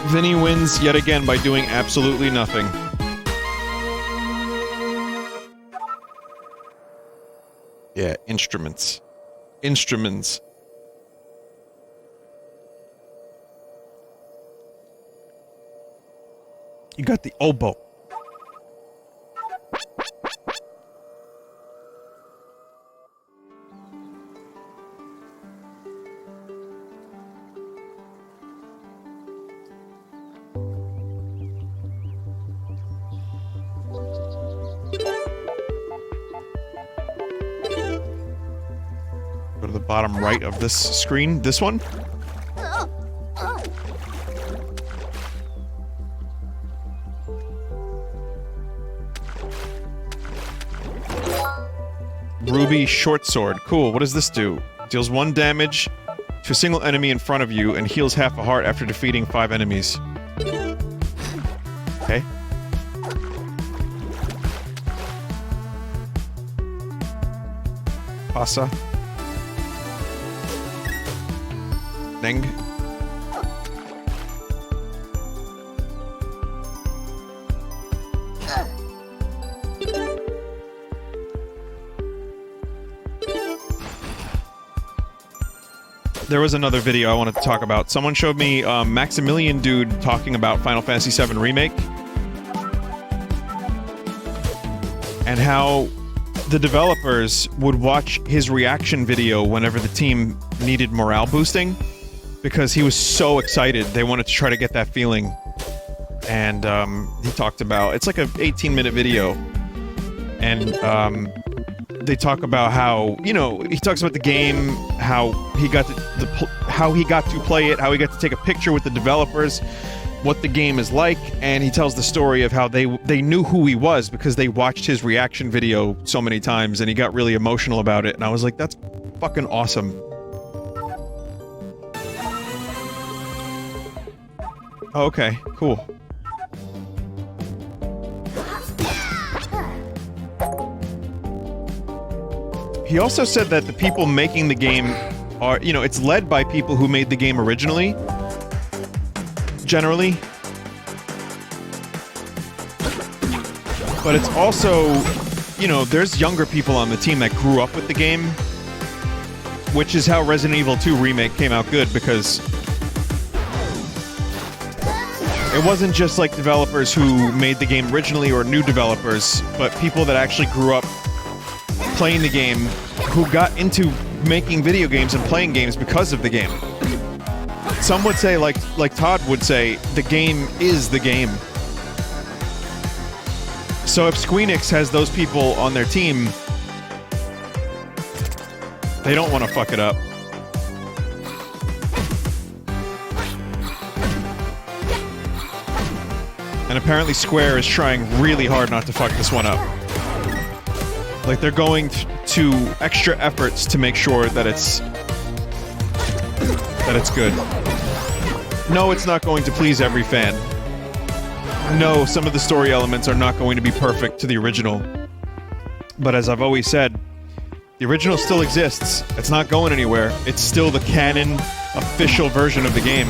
Vinny wins yet again by doing absolutely nothing. Yeah, instruments. Instruments. You got the oboe. go to the bottom right of this screen. This one? Ruby short sword. Cool. What does this do? Deals 1 damage to a single enemy in front of you and heals half a heart after defeating 5 enemies. Okay. Pasa. Neng. There was another video I wanted to talk about. Someone showed me Maximilian Dude talking about Final Fantasy VII Remake. And how the developers would watch his reaction video whenever the team needed morale boosting. Because he was so excited. They wanted to try to get that feeling. And he talked about... It's like an 18-minute video. And they talk about how, you know, he talks about the game, how he got to how he got to play it, how he got to take a picture with the developers, what the game is like, and he tells the story of how they knew who he was because they watched his reaction video so many times, and he got really emotional about it, and I was like, that's fucking awesome. Oh, okay, cool. He also said that the people making the game are, you know, it's led by people who made the game originally. Generally. But it's also, you know, there's younger people on the team that grew up with the game. Which is how Resident Evil 2 Remake came out good, because it wasn't just like developers who made the game originally or new developers, but people that actually grew up playing the game, who got into making video games and playing games because of the game. Some would say, like Todd would say, the game is the game. So if Squeenix has those people on their team, they don't want to fuck it up. And apparently Square is trying really hard not to fuck this one up. Like, they're going to extra efforts to make sure that it's good. No, it's not going to please every fan. No, some of the story elements are not going to be perfect to the original. But as I've always said, the original still exists. It's not going anywhere. It's still the canon, official version of the game.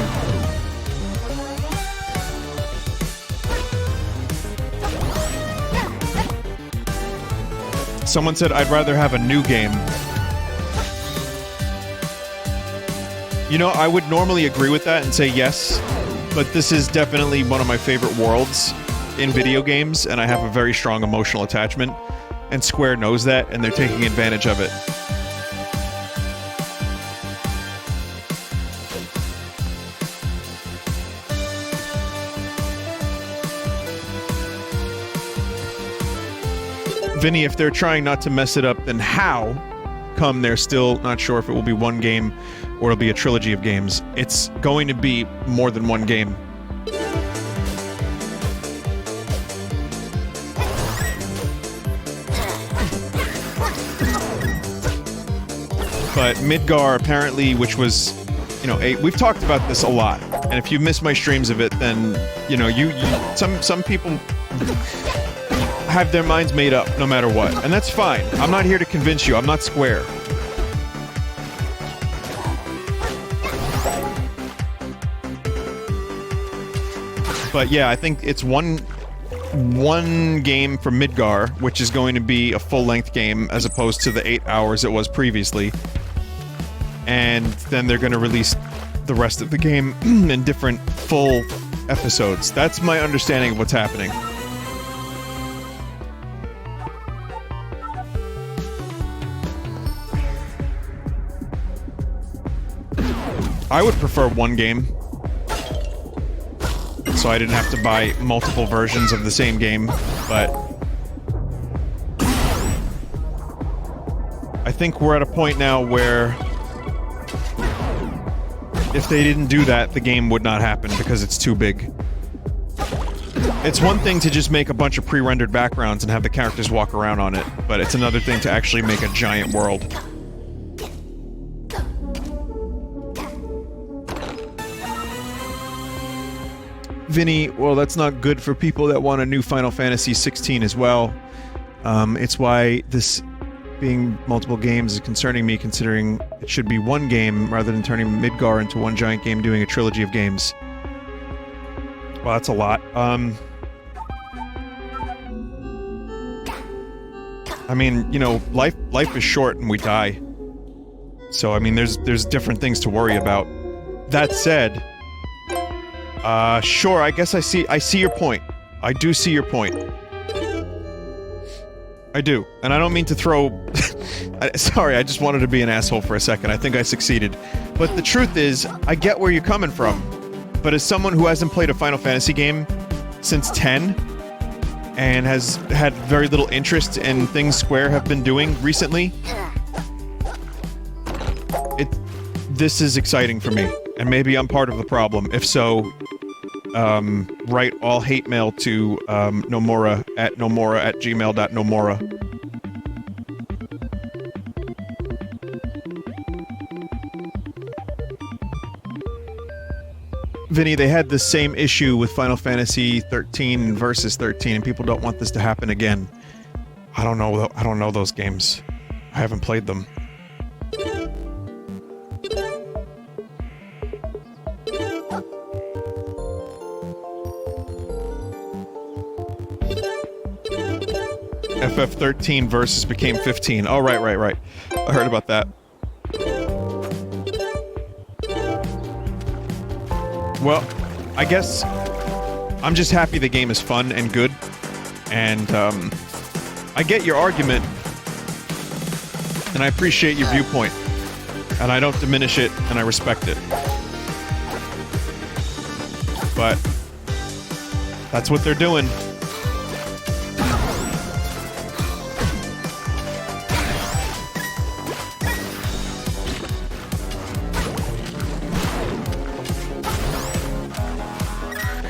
Someone said, I'd rather have a new game. You know, I would normally agree with that and say yes, but this is definitely one of my favorite worlds in video games, and I have a very strong emotional attachment, and Square knows that, and they're taking advantage of it. Vinny, if they're trying not to mess it up, then how come they're still not sure if it will be one game or it'll be a trilogy of games? It's going to be more than one game. But Midgar, apparently, which was, you know, we've talked about this a lot, and if you missed my streams of it, then, you know, some people have their minds made up no matter what, and that's fine. I'm not here to convince you. I'm not Square. But yeah, I think it's one game for Midgar, which is going to be a full-length game as opposed to the 8 hours it was previously. And then they're going to release the rest of the game in different full episodes. That's my understanding of what's happening. I would prefer one game, so I didn't have to buy multiple versions of the same game, but I think we're at a point now where if they didn't do that, the game would not happen because it's too big. It's one thing to just make a bunch of pre-rendered backgrounds and have the characters walk around on it, but it's another thing to actually make a giant world. Vinny, well, that's not good for people that want a new Final Fantasy 16 as well. It's why this being multiple games is concerning me, considering it should be one game rather than turning Midgar into one giant game doing a trilogy of games. Well, that's a lot. I mean, you know, life is short and we die. So, I mean, there's different things to worry about. That said, sure, I guess I see your point. I do see your point. I do. And I don't mean to throw... Sorry, I just wanted to be an asshole for a second. I think I succeeded. But the truth is, I get where you're coming from. But as someone who hasn't played a Final Fantasy game since 10, and has had very little interest in things Square have been doing recently, this is exciting for me. And maybe I'm part of the problem. If so, write all hate mail to Nomura at gmail.nomura. Vinny, they had the same issue with Final Fantasy 13 Versus 13, and people don't want this to happen again. I don't know those games. I haven't played them. FF13 Versus became 15. Oh, right. I heard about that. Well, I guess I'm just happy the game is fun and good, and I get your argument, and I appreciate your viewpoint, and I don't diminish it, and I respect it. But that's what they're doing.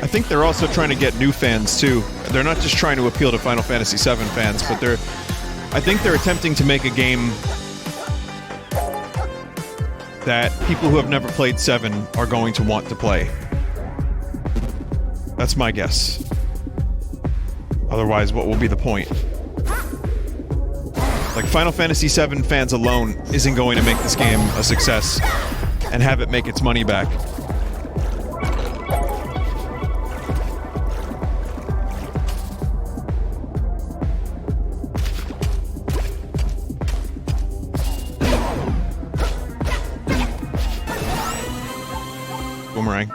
I think they're also trying to get new fans too. They're not just trying to appeal to Final Fantasy VII fans, but I think they're attempting to make a game that people who have never played 7 are going to want to play. That's my guess. Otherwise, what will be the point? Like, Final Fantasy VII fans alone isn't going to make this game a success and have it make its money back. Boomerang.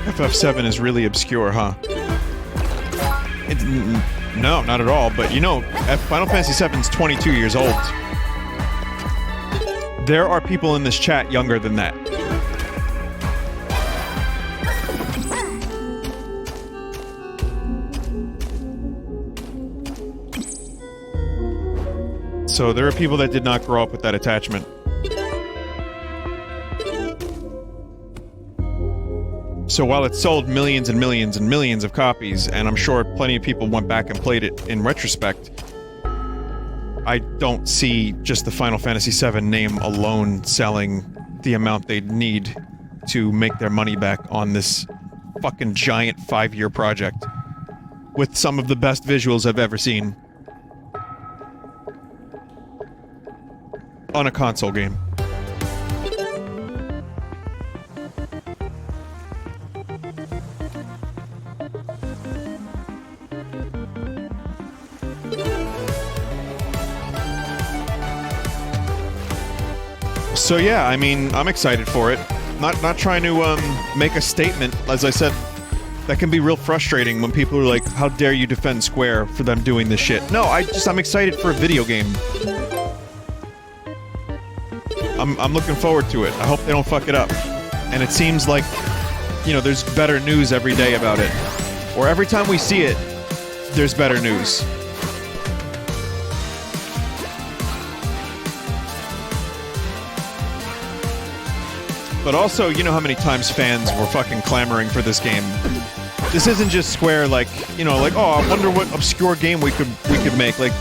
FF7 is really obscure, huh? No, not at all, but you know, Final Fantasy VII is 22 years old. There are people in this chat younger than that. So there are people that did not grow up with that attachment. So while it sold millions and millions and millions of copies, and I'm sure plenty of people went back and played it in retrospect, I don't see just the Final Fantasy VII name alone selling the amount they'd need to make their money back on this fucking giant 5-year project with some of the best visuals I've ever seen on a console game. So yeah, I mean, I'm excited for it. Not trying to make a statement. As I said, that can be real frustrating when people are like, "How dare you defend Square for them doing this shit?" No, I'm excited for a video game. I'm looking forward to it. I hope they don't fuck it up. And it seems like, you know, there's better news every day about it. Or every time we see it, there's better news. But also, you know how many times fans were fucking clamoring for this game. This isn't just Square, like, you know, like, oh, I wonder what obscure game we could make. Like,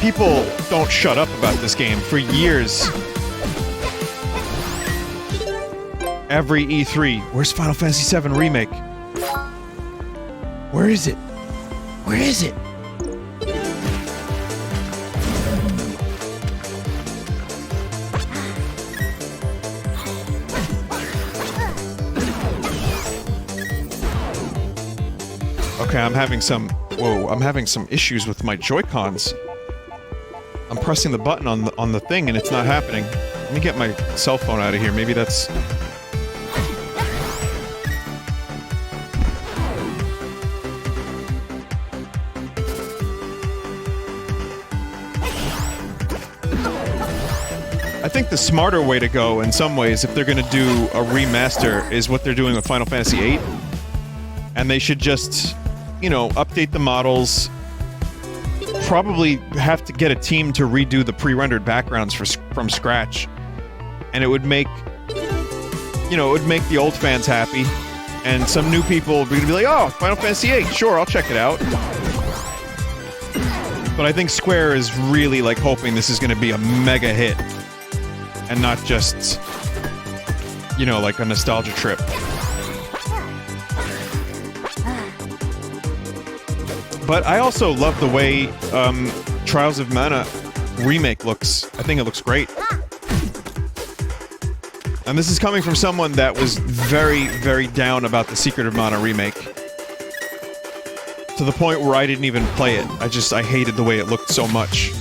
people don't shut up about this game for years. Every E3, where's Final Fantasy VII Remake? Where is it? Where is it? Okay, I'm having some issues with my Joy-Cons. I'm pressing the button on the thing and it's not happening. Let me get my cell phone out of here. Maybe that's... I think the smarter way to go, in some ways, if they're gonna do a remaster, is what they're doing with Final Fantasy VIII. And they should just, you know, update the models. Probably have to get a team to redo the pre-rendered backgrounds from scratch. And it would make, you know, it would make the old fans happy. And some new people would be like, oh, Final Fantasy VIII, sure, I'll check it out. But I think Square is really, like, hoping this is gonna be a mega hit. And not just, you know, like a nostalgia trip. But I also love the way Trials of Mana Remake looks. I think it looks great. And this is coming from someone that was very, very down about the Secret of Mana Remake. To the point where I didn't even play it. I hated the way it looked so much.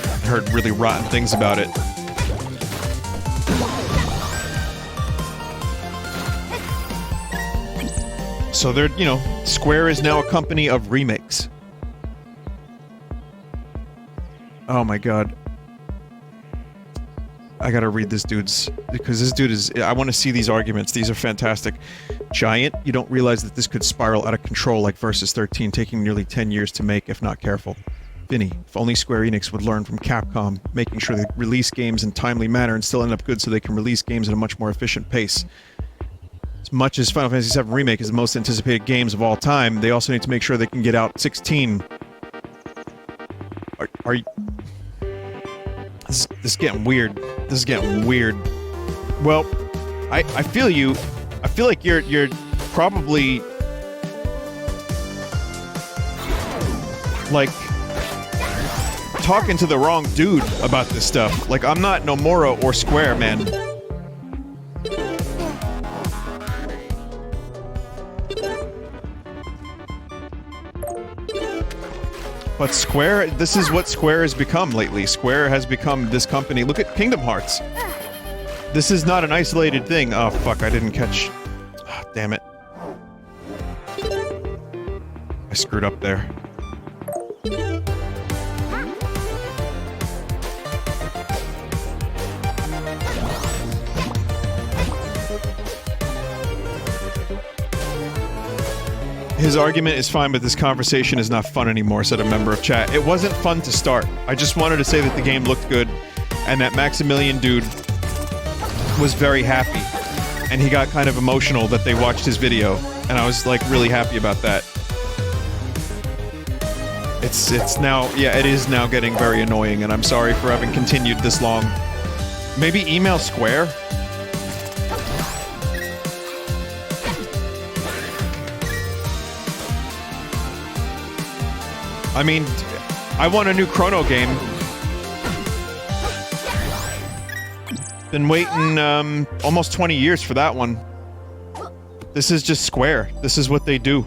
I heard really rotten things about it. So they're, you know, Square is now a company of remakes. Oh my god. I gotta read this dude's, because this dude is, I want to see these arguments. These are fantastic. Giant, you don't realize that this could spiral out of control like Versus 13, taking nearly 10 years to make if not careful. Vinny, if only Square Enix would learn from Capcom, making sure they release games in timely manner and still end up good so they can release games at a much more efficient pace. As much as Final Fantasy VII Remake is the most anticipated games of all time, they also need to make sure they can get out 16. Are you... This is getting weird. This is getting weird. Well, I feel you. I feel like you're probably... like... talking to the wrong dude about this stuff. Like, I'm not Nomura or Square, man. But Square, this is what Square has become lately. Square has become this company. Look at Kingdom Hearts. This is not an isolated thing. Oh, fuck, I didn't catch... Oh, damn it. I screwed up there. His argument is fine, but this conversation is not fun anymore, said a member of chat. It wasn't fun to start. I just wanted to say that the game looked good, and that Maximilian dude was very happy. And he got kind of emotional that they watched his video, and I was, like, really happy about that. It's now, yeah, it is now getting very annoying, and I'm sorry for having continued this long. Maybe email Square? I mean, I want a new Chrono game. Been waiting, almost 20 years for that one. This is just Square. This is what they do.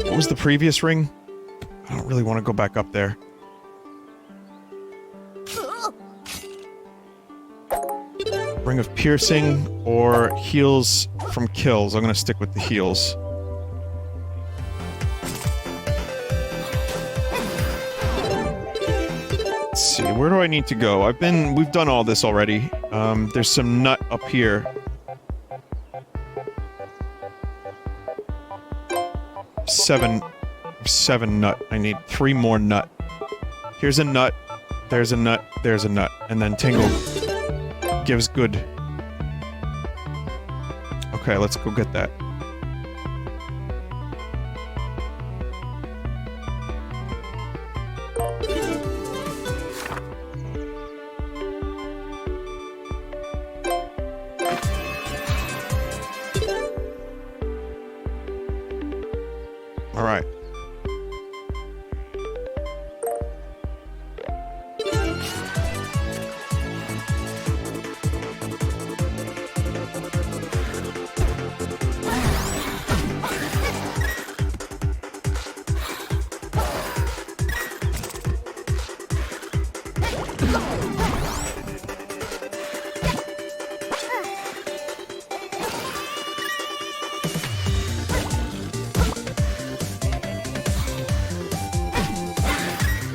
What was the previous ring? I don't really want to go back up there. Ring of Piercing or heals from kills. I'm gonna stick with the heals. let's see. Where do I need to go? We've done all this already. There's some nut up here. Seven nut. I need 3 more nut. Here's a nut. There's a nut. There's a nut. And then Tingle gives good. Okay, let's go get that. Alright.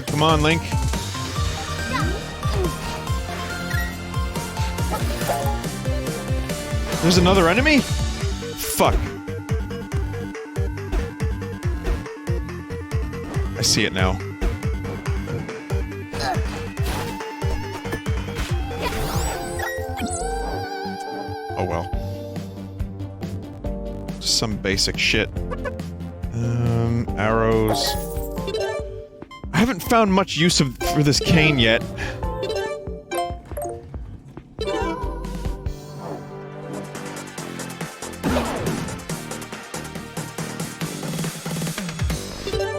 Come on, Link. There's another enemy? Fuck. I see it now. Oh well. Just some basic shit. Arrows. I haven't found much use for this cane yet.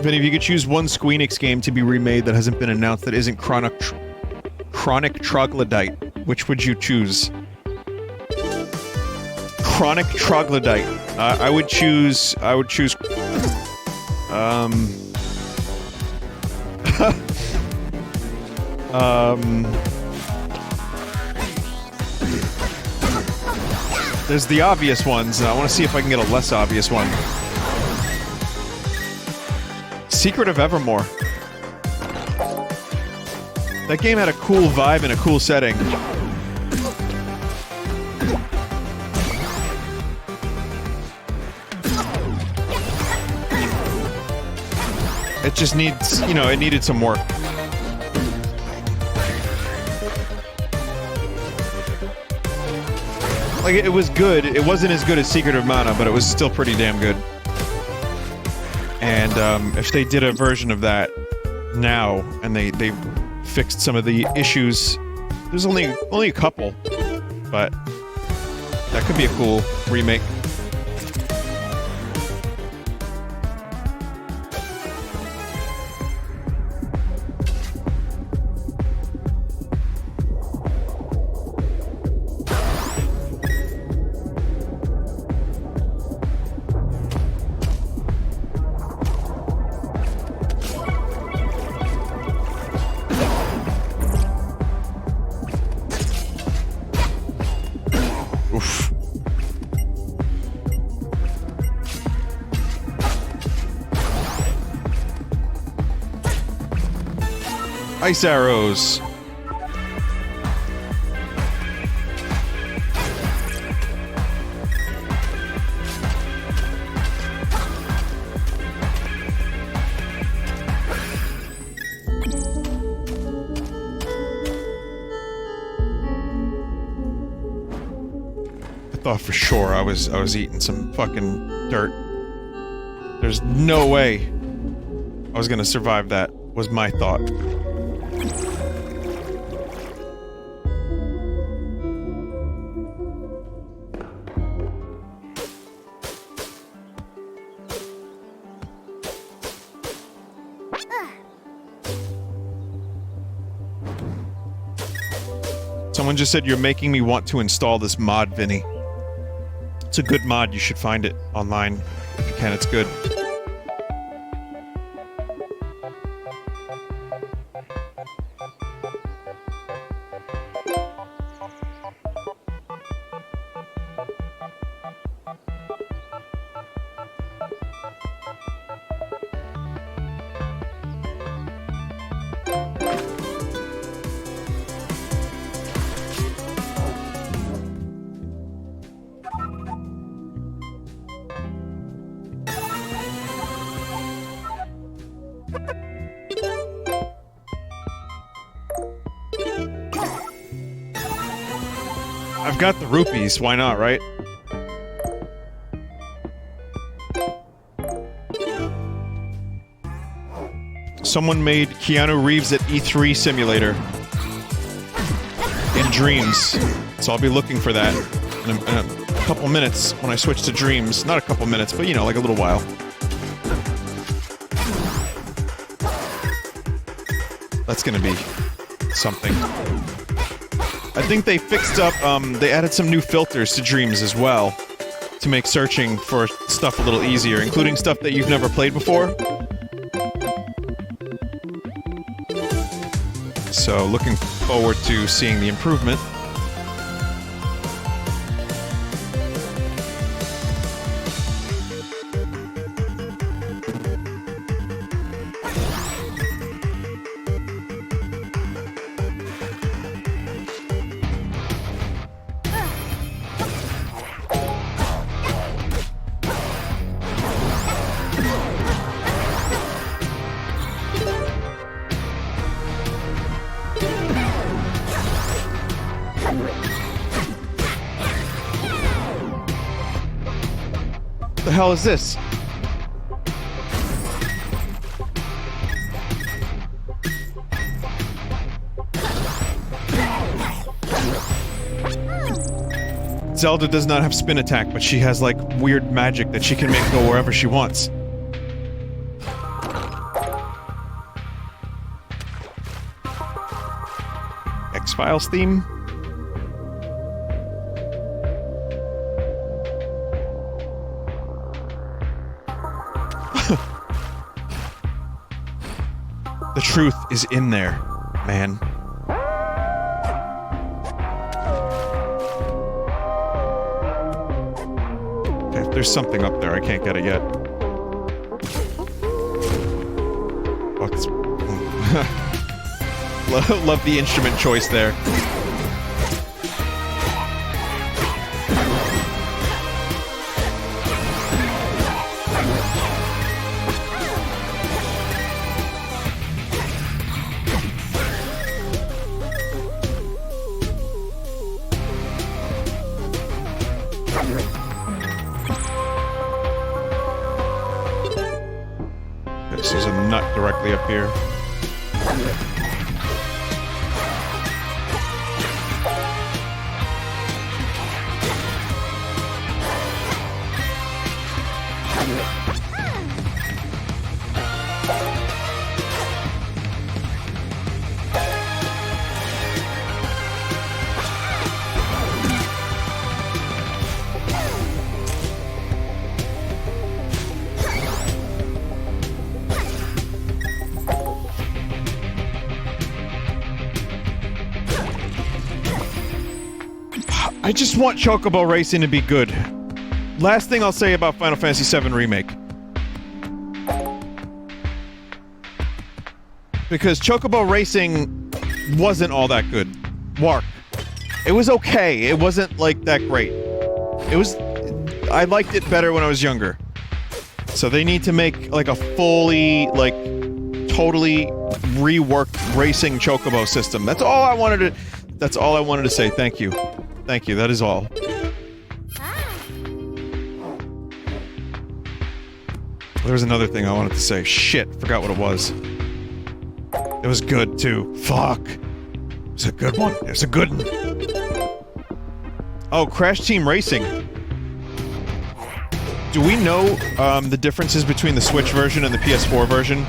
Vinny, if you could choose one Squeenix game to be remade that hasn't been announced that isn't Chronic Troglodyte, which would you choose? Chronic Troglodyte. I would choose, there's the obvious ones, and I want to see if I can get a less obvious one. Secret of Evermore. That game had a cool vibe and a cool setting. It just needs, you know, it needed some work. Like, it was good. It wasn't as good as Secret of Mana, but it was still pretty damn good. And, if they did a version of that now, and they fixed some of the issues, there's only a couple, but that could be a cool remake. Ice arrows. I thought for sure I was eating some fucking dirt. There's no way I was gonna survive that, was my thought. Someone just said you're making me want to install this mod, Vinny. It's a good mod, you should find it online. If you can, it's good. I've got the rupees, why not, right? Someone made Keanu Reeves at E3 Simulator. In Dreams. So I'll be looking for that in a couple minutes when I switch to Dreams. Not a couple minutes, but you know, like a little while. That's gonna be something. I think they fixed up, they added some new filters to Dreams as well to make searching for stuff a little easier, including stuff that you've never played before. So, looking forward to seeing the improvement. The hell is this? Zelda does not have spin attack, but she has like weird magic that she can make go wherever she wants. X-Files theme? The truth is in there, man. Okay, there's something up there, I can't get it yet. Oh, it's... Love the instrument choice there. This is a nut directly up here. I just want Chocobo Racing to be good. Last thing I'll say about Final Fantasy VII Remake. Because Chocobo Racing wasn't all that good. Warp. It was okay. It wasn't, like, that great. It was... I liked it better when I was younger. So they need to make, like, a fully, like, totally reworked racing Chocobo system. That's all I wanted to say. Thank you. Thank you, that is all. There was another thing I wanted to say. Shit, forgot what it was. It was good, too. Fuck. It was a good one. It was a good one. Oh, Crash Team Racing. Do we know, the differences between the Switch version and the PS4 version?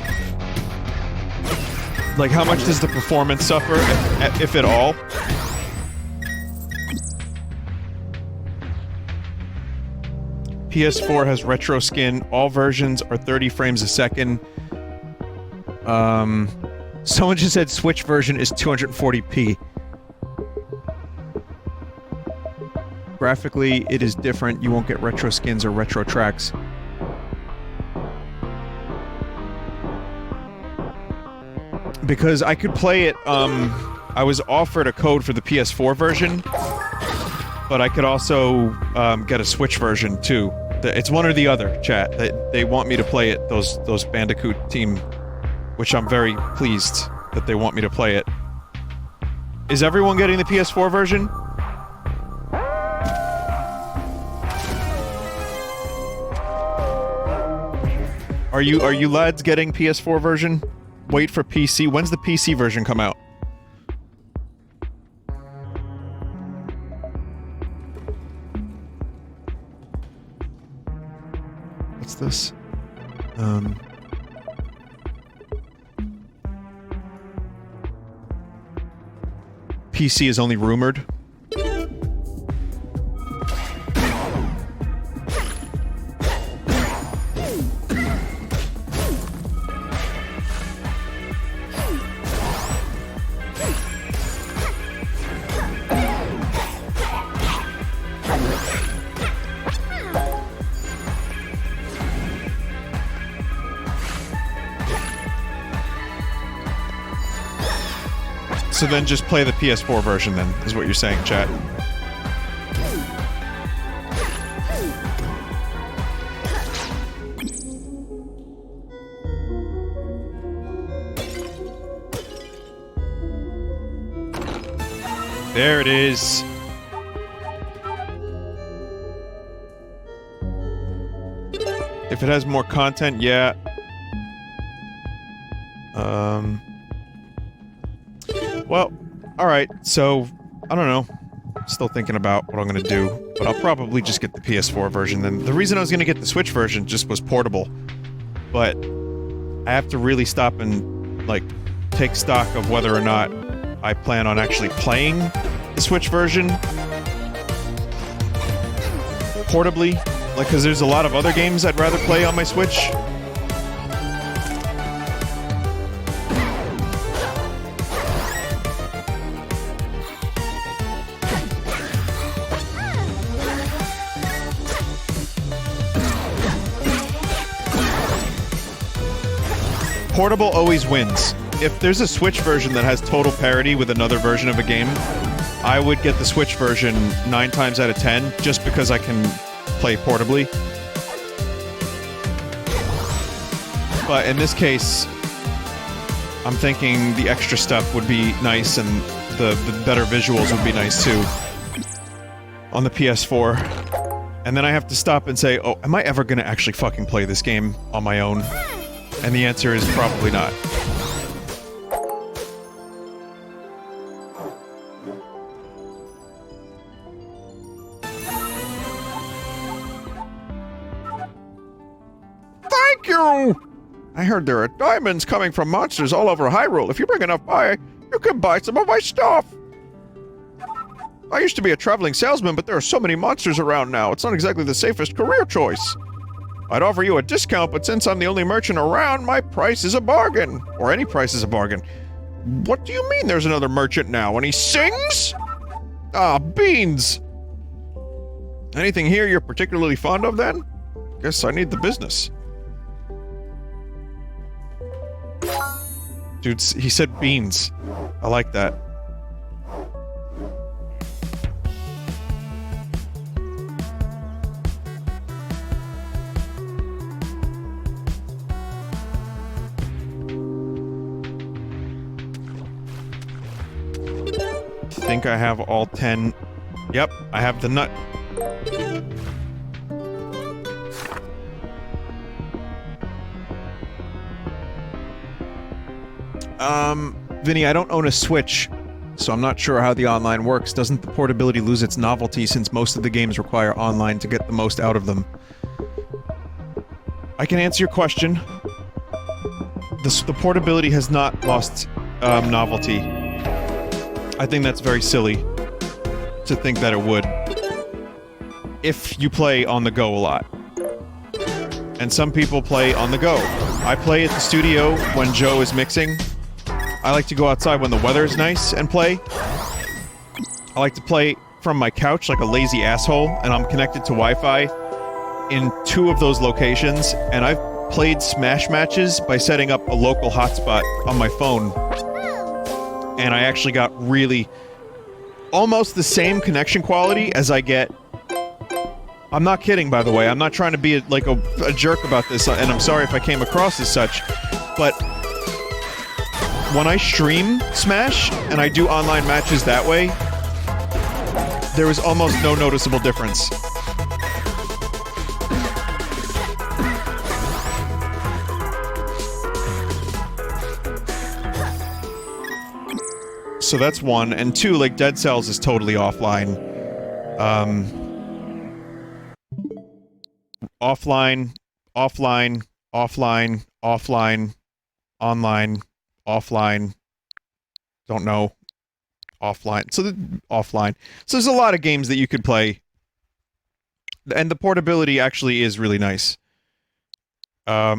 Like, how much does the performance suffer, if at all? PS4 has retro skin. All versions are 30 frames a second. Someone just said Switch version is 240p. Graphically, it is different. You won't get retro skins or retro tracks. Because I could play it, I was offered a code for the PS4 version, but I could also, get a Switch version, too. It's one or the other, chat. They want me to play it, those Bandicoot team, which I'm very pleased that they want me to play it. Is everyone getting the PS4 version? Are you lads getting PS4 version? Wait for PC. When's the PC version come out? What's this? PC is only rumored. So then just play the PS4 version then, is what you're saying, chat. There it is. If it has more content, yeah. Well, alright, so, I don't know. Still thinking about what I'm gonna do, but I'll probably just get the PS4 version then. The reason I was gonna get the Switch version just was portable, but I have to really stop and, like, take stock of whether or not I plan on actually playing the Switch version portably. Like, because there's a lot of other games I'd rather play on my Switch. Portable always wins. If there's a Switch version that has total parity with another version of a game, I would get the Switch version 9 times out of 10, just because I can play portably. But in this case, I'm thinking the extra stuff would be nice, and the better visuals would be nice too on the PS4. And then I have to stop and say, oh, am I ever gonna actually fucking play this game on my own? And the answer is probably not. Thank you! I heard there are diamonds coming from monsters all over Hyrule. If you bring enough by, you can buy some of my stuff. I used to be a traveling salesman, but there are so many monsters around now. It's not exactly the safest career choice. I'd offer you a discount, but since I'm the only merchant around, my price is a bargain. Or any price is a bargain. What do you mean there's another merchant now? And he sings? Ah, beans! Anything here you're particularly fond of, then? Guess I need the business. Dude, he said beans. I like that. I think I have all 10. Yep, I have the nut. Vinny, I don't own a Switch, so I'm not sure how the online works. Doesn't the portability lose its novelty since most of the games require online to get the most out of them? I can answer your question. The portability has not lost novelty. I think that's very silly to think that it would. If you play on the go a lot. And some people play on the go. I play at the studio when Joe is mixing. I like to go outside when the weather is nice and play. I like to play from my couch like a lazy asshole, and I'm connected to Wi-Fi in 2 of those locations, and I've played Smash matches by setting up a local hotspot on my phone. And I actually got really almost the same connection quality as I get. I'm not kidding, by the way. I'm not trying to be a jerk about this, and I'm sorry if I came across as such, but when I stream Smash and I do online matches that way, there was almost no noticeable difference. So that's one, and two, like, Dead Cells is totally offline. Offline, offline, offline, offline, online, offline, don't know, offline. So offline. So there's a lot of games that you could play, and the portability actually is really nice. Now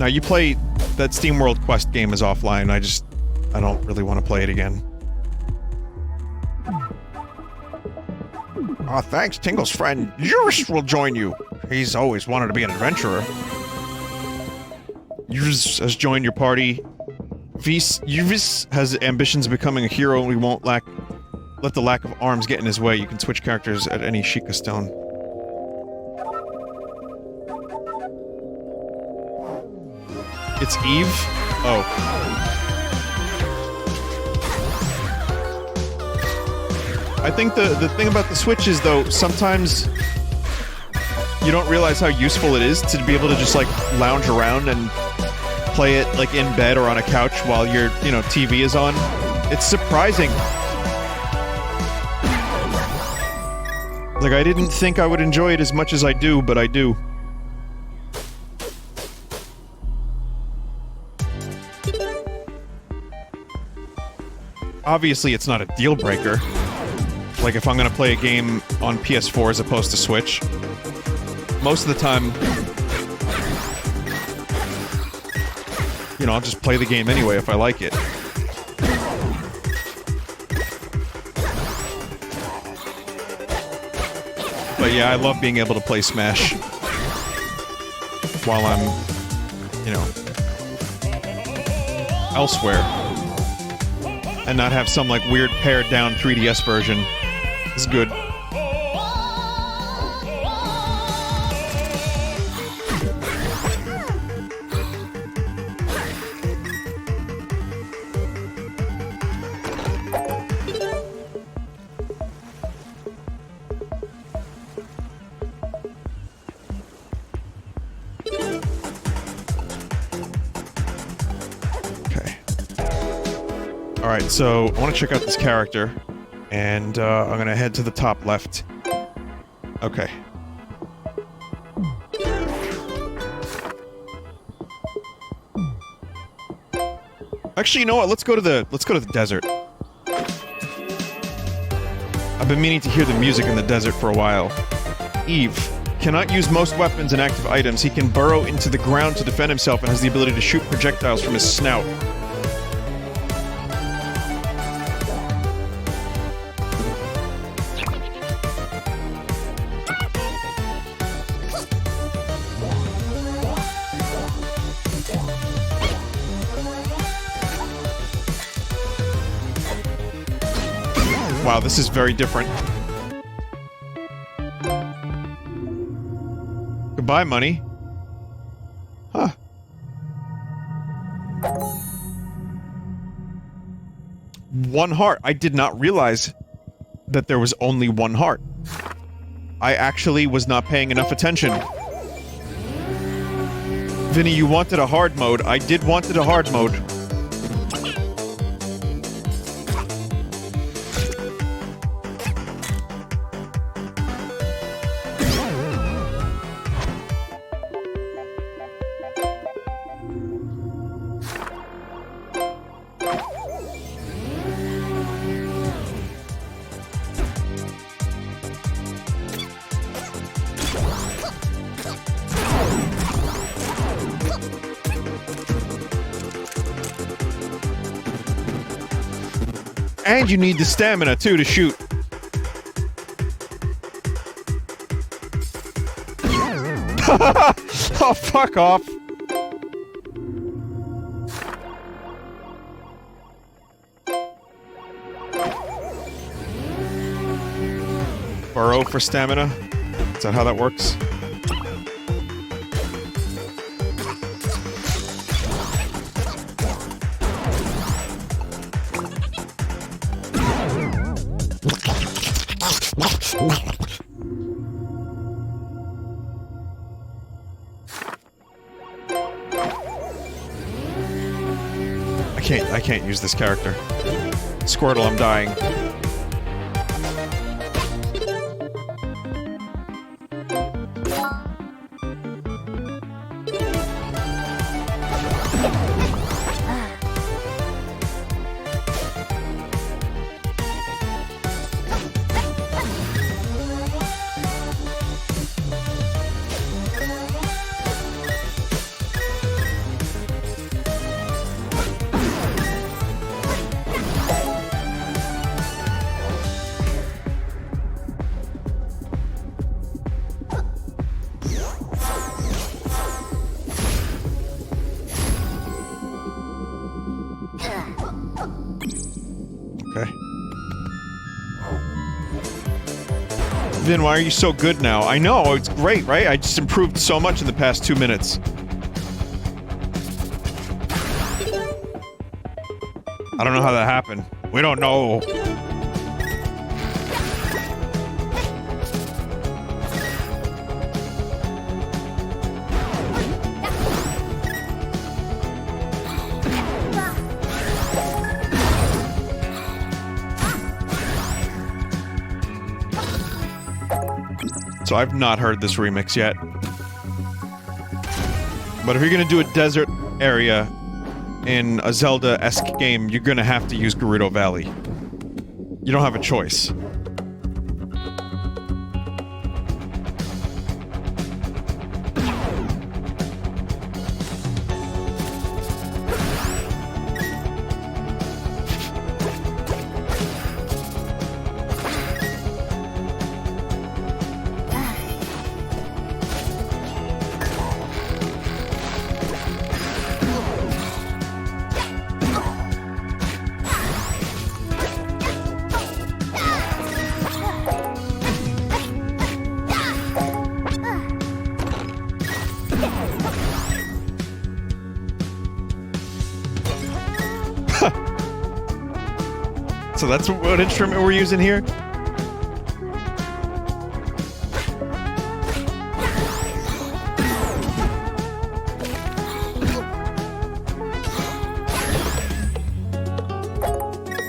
you play that SteamWorld Quest game is offline. I don't really want to play it again. Aw, thanks, Tingle's friend. Yurish will join you. He's always wanted to be an adventurer. Yurish has joined your party. Yurish has ambitions of becoming a hero, and we won't let the lack of arms get in his way. You can switch characters at any Sheikah stone. It's Eve? Oh. I think the thing about the Switch is, though, sometimes you don't realize how useful it is to be able to just, like, lounge around and play it, like, in bed or on a couch while your, you know, TV is on. It's surprising. Like, I didn't think I would enjoy it as much as I do, but I do. Obviously, it's not a deal breaker. Like, if I'm gonna play a game on PS4 as opposed to Switch, most of the time, you know, I'll just play the game anyway if I like it. But yeah, I love being able to play Smash while I'm, you know, elsewhere. And not have some, like, weird pared-down 3DS version. It's good. Alright, so I want to check out this character, and I'm gonna head to the top left. Okay. Actually, you know what? Let's go to the desert. I've been meaning to hear the music in the desert for a while. Eve cannot use most weapons and active items. He can burrow into the ground to defend himself and has the ability to shoot projectiles from his snout. Wow, this is very different. Goodbye, money. Huh. One heart. I did not realize that there was only one heart. I actually was not paying enough attention. Vinny, you wanted a hard mode. I did wanted a hard mode. And you need the stamina, too, to shoot. Oh, fuck off. Burrow for stamina? Is that how that works? I I can't use this character. Squirtle, I'm dying. Okay. Vin, why are you so good now? I know, it's great, right? I just improved so much in the past 2 minutes. I don't know how that happened. We don't know. So I've not heard this remix yet. But if you're gonna do a desert area in a Zelda-esque game, you're gonna have to use Gerudo Valley. You don't have a choice. So that's what instrument we're using here?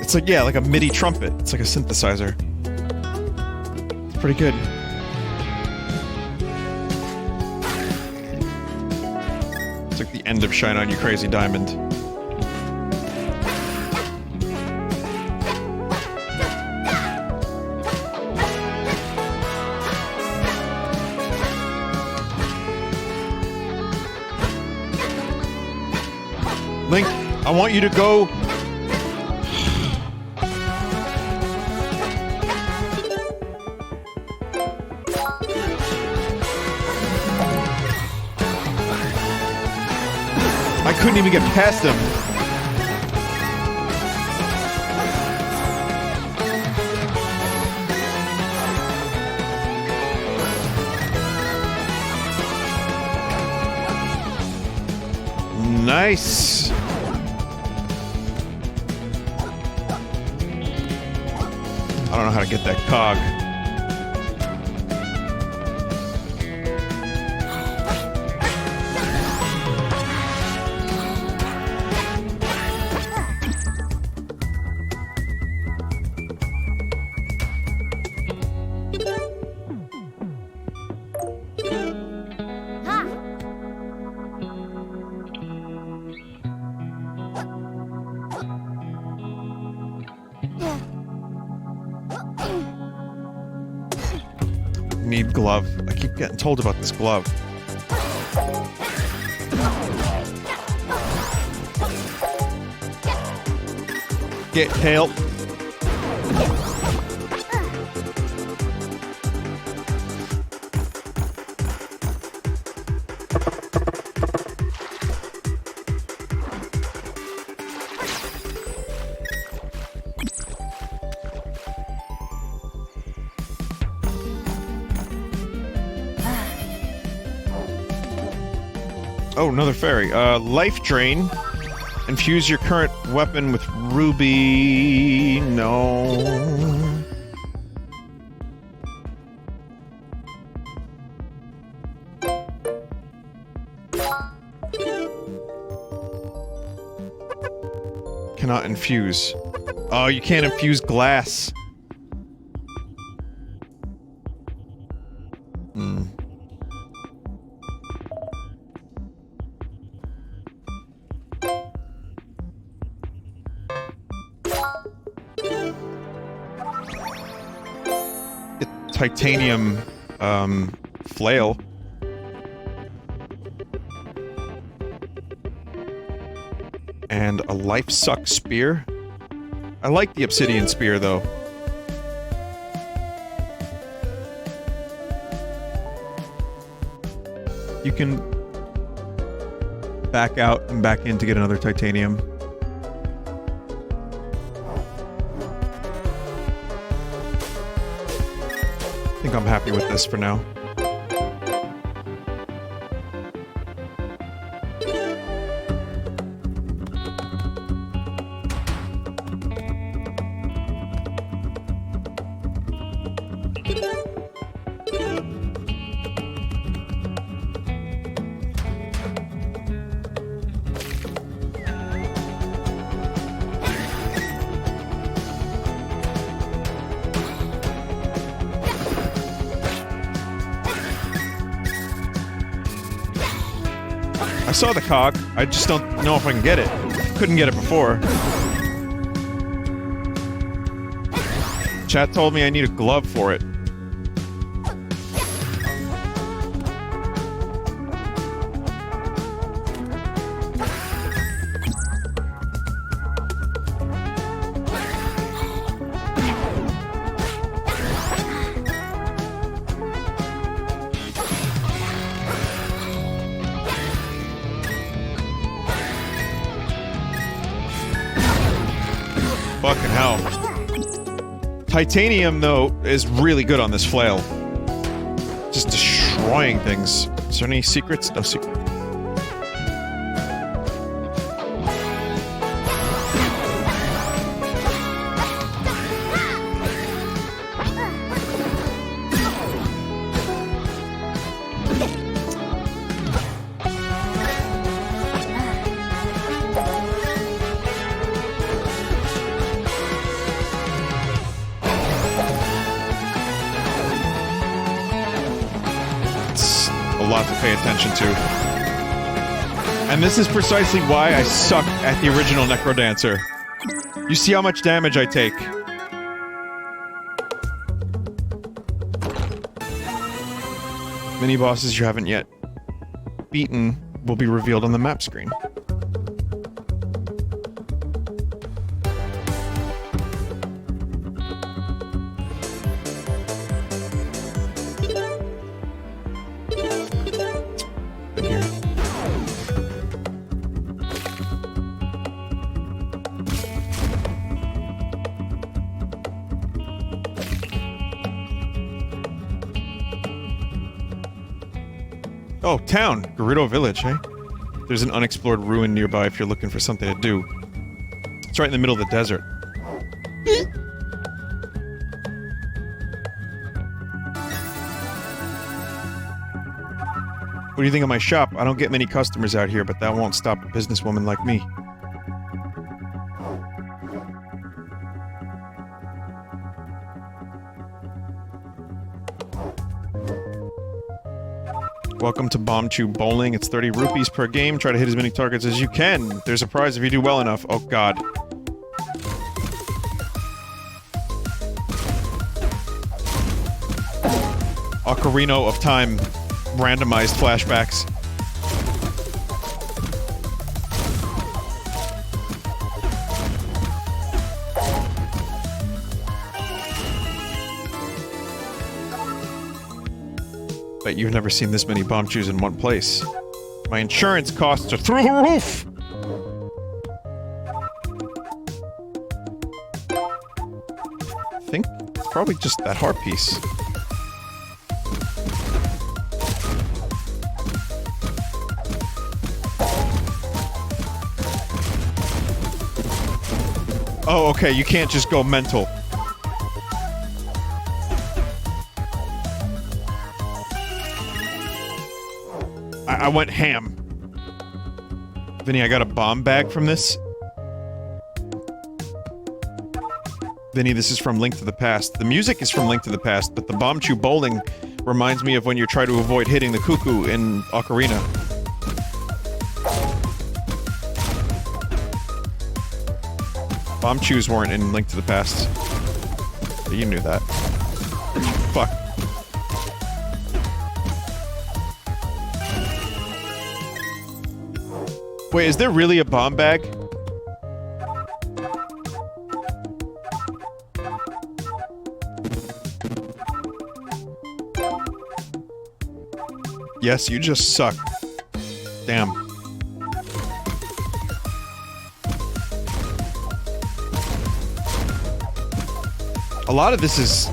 It's like, yeah, like a MIDI trumpet. It's like a synthesizer. It's pretty good. It's like the end of Shine On You Crazy Diamond. Link, I want you to go... I couldn't even get past him. Nice. I don't know how to get that cog. Need glove. I keep getting told about this glove. Get help. Oh, another fairy. Life drain. Infuse your current weapon with ruby... No... cannot infuse. Oh, you can't infuse glass. Hmm. Titanium, flail. And a life suck spear? I like the obsidian spear, though. You can back out and back in to get another titanium. I think I'm happy with this for now. I saw the cog, I just don't know if I can get it. Couldn't get it before. Chat told me I need a glove for it. Fucking hell. Titanium, though, is really good on this flail. Just destroying things. Is there any secrets? No secret. Pay attention to. And this is precisely why I suck at the original Necrodancer. You see how much damage I take. Mini bosses you haven't yet beaten will be revealed on the map screen. Oh, town! Gerudo Village, eh? There's an unexplored ruin nearby if you're looking for something to do. It's right in the middle of the desert. What do you think of my shop? I don't get many customers out here, but that won't stop a businesswoman like me. Welcome to Bomb Tube Bowling. It's 30 rupees per game. Try to hit as many targets as you can. There's a prize if you do well enough. Oh god. Ocarina of Time randomized flashbacks. Bet you've never seen this many bomb chews in one place. My insurance costs are through the roof! I think it's probably just that heart piece. Oh, okay, you can't just go mental. I went ham. Vinny, I got a bomb bag from this. Vinny, this is from Link to the Past. The music is from Link to the Past, but the bomb chew bowling reminds me of when you try to avoid hitting the cuckoo in Ocarina. Bomb chews weren't in Link to the Past. But you knew that. Fuck. Wait, is there really a bomb bag? Yes, you just suck. Damn. A lot of this is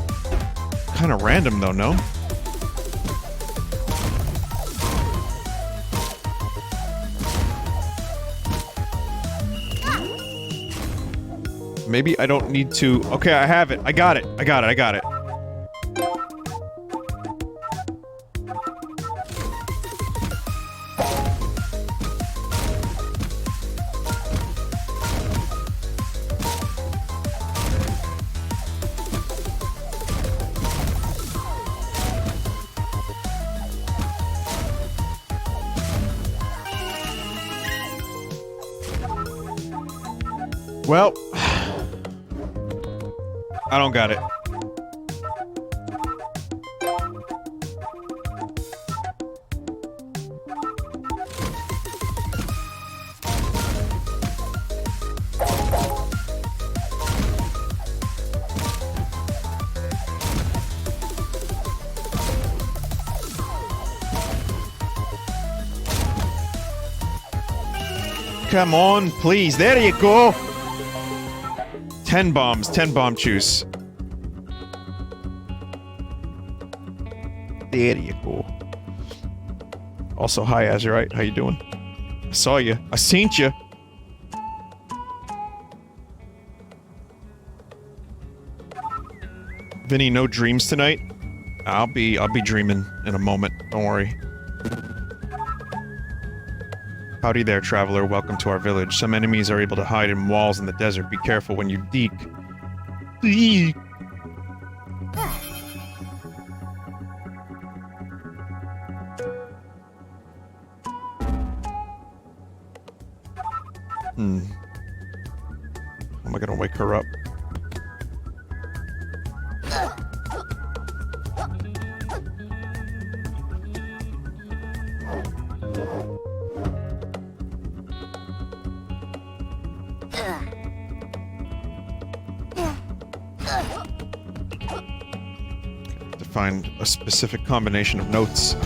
kind of random though, no? Maybe I don't need to... Okay, I have it. I got it. I got it. Well... I don't got it. Come on, please. There you go. 10 bombs, 10 bomb chews. There you go. Also, hi Azurite, how you doing? I saw you. I seen you. Vinny, no dreams tonight? I'll be dreaming in a moment. Don't worry. Howdy there, traveler. Welcome to our village. Some enemies are able to hide in walls in the desert. Be careful when you deek. Deek. How am I gonna wake her up? To find a specific combination of notes.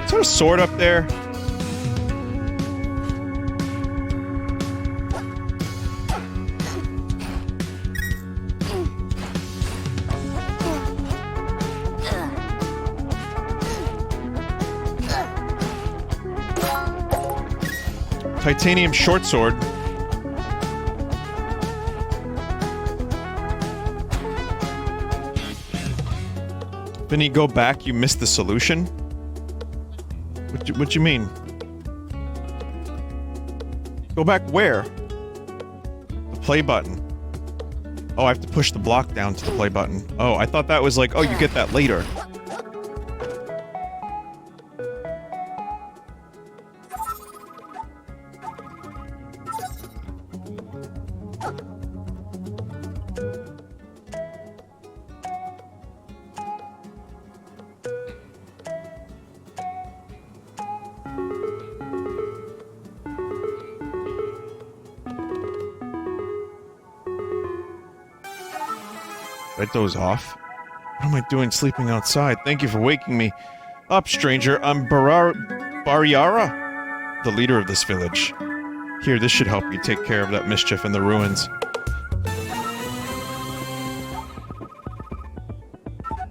Is there a sword up there? Titanium short sword. Vinny, go back. You missed the solution. What you mean? Go back where? The play button. Oh, I have to push the block down to the play button. Oh, I thought that was like, oh, you get that later. I doze off. What am I doing sleeping outside? Thank you for waking me up, stranger. I'm Bariara, the leader of this village. Here, this should help you take care of that mischief in the ruins.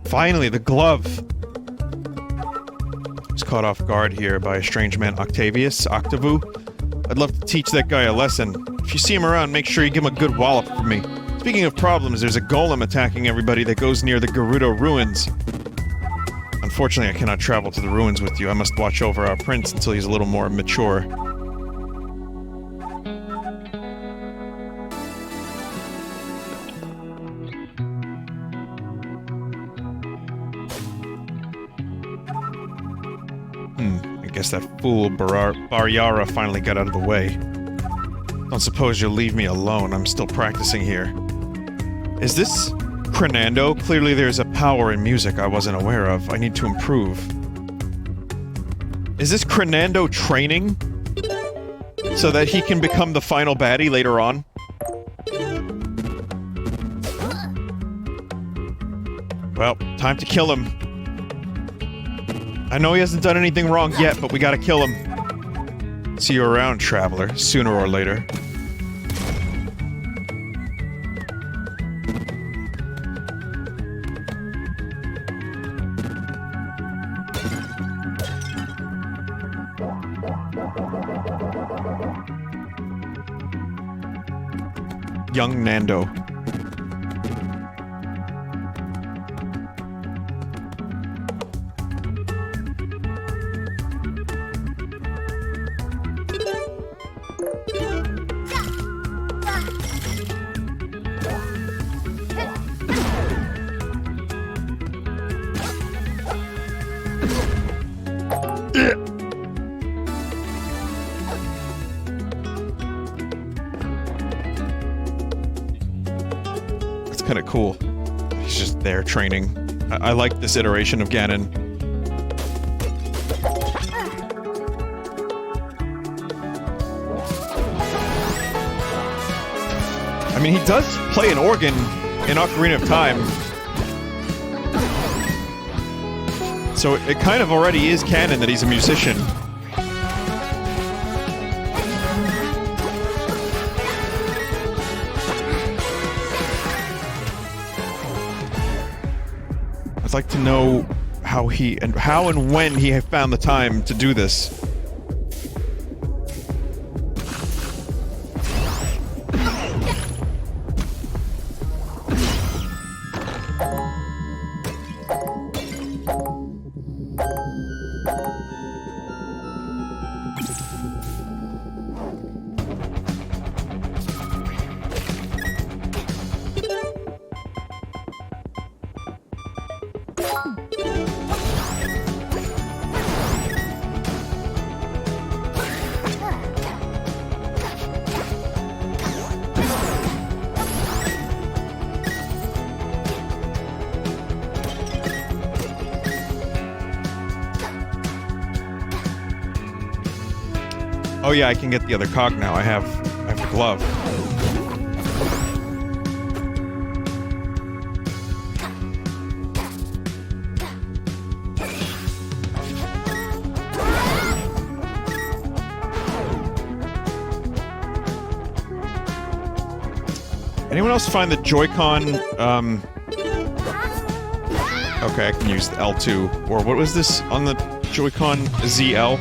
Finally, the glove! I was caught off guard here by a strange man, Octavu. I'd love to teach that guy a lesson. If you see him around, make sure you give him a good wallop for me. Speaking of problems, there's a golem attacking everybody that goes near the Gerudo ruins. Unfortunately, I cannot travel to the ruins with you. I must watch over our prince until he's a little more mature. I guess that fool Baryara finally got out of the way. Don't suppose you'll leave me alone. I'm still practicing here. Is this Crenando? Clearly there's a power in music I wasn't aware of. I need to improve. Is this Crenando training? So that he can become the final baddie later on? Well, time to kill him. I know he hasn't done anything wrong yet, but we gotta kill him. See you around, traveler, sooner or later. Young Nando. Kind of cool. He's just there training. I like this iteration of Ganon. I mean, he does play an organ in Ocarina of Time. So it kind of already is canon that he's a musician. I'd like to know how and when he found the time to do this. Oh yeah, I can get the other cog now. I have the glove. Anyone else find the Joy-Con, okay, I can use the L2. Or what was this on the Joy-Con ZL?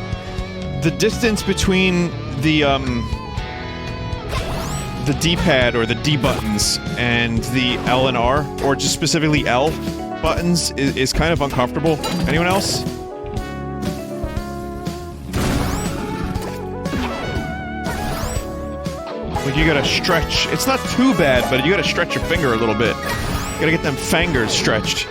The distance between the D-pad or the D buttons and the L and R, or just specifically L buttons, is kind of uncomfortable. Anyone else? Like, you gotta stretch. It's not too bad, but you gotta stretch your finger a little bit. You gotta get them fingers stretched.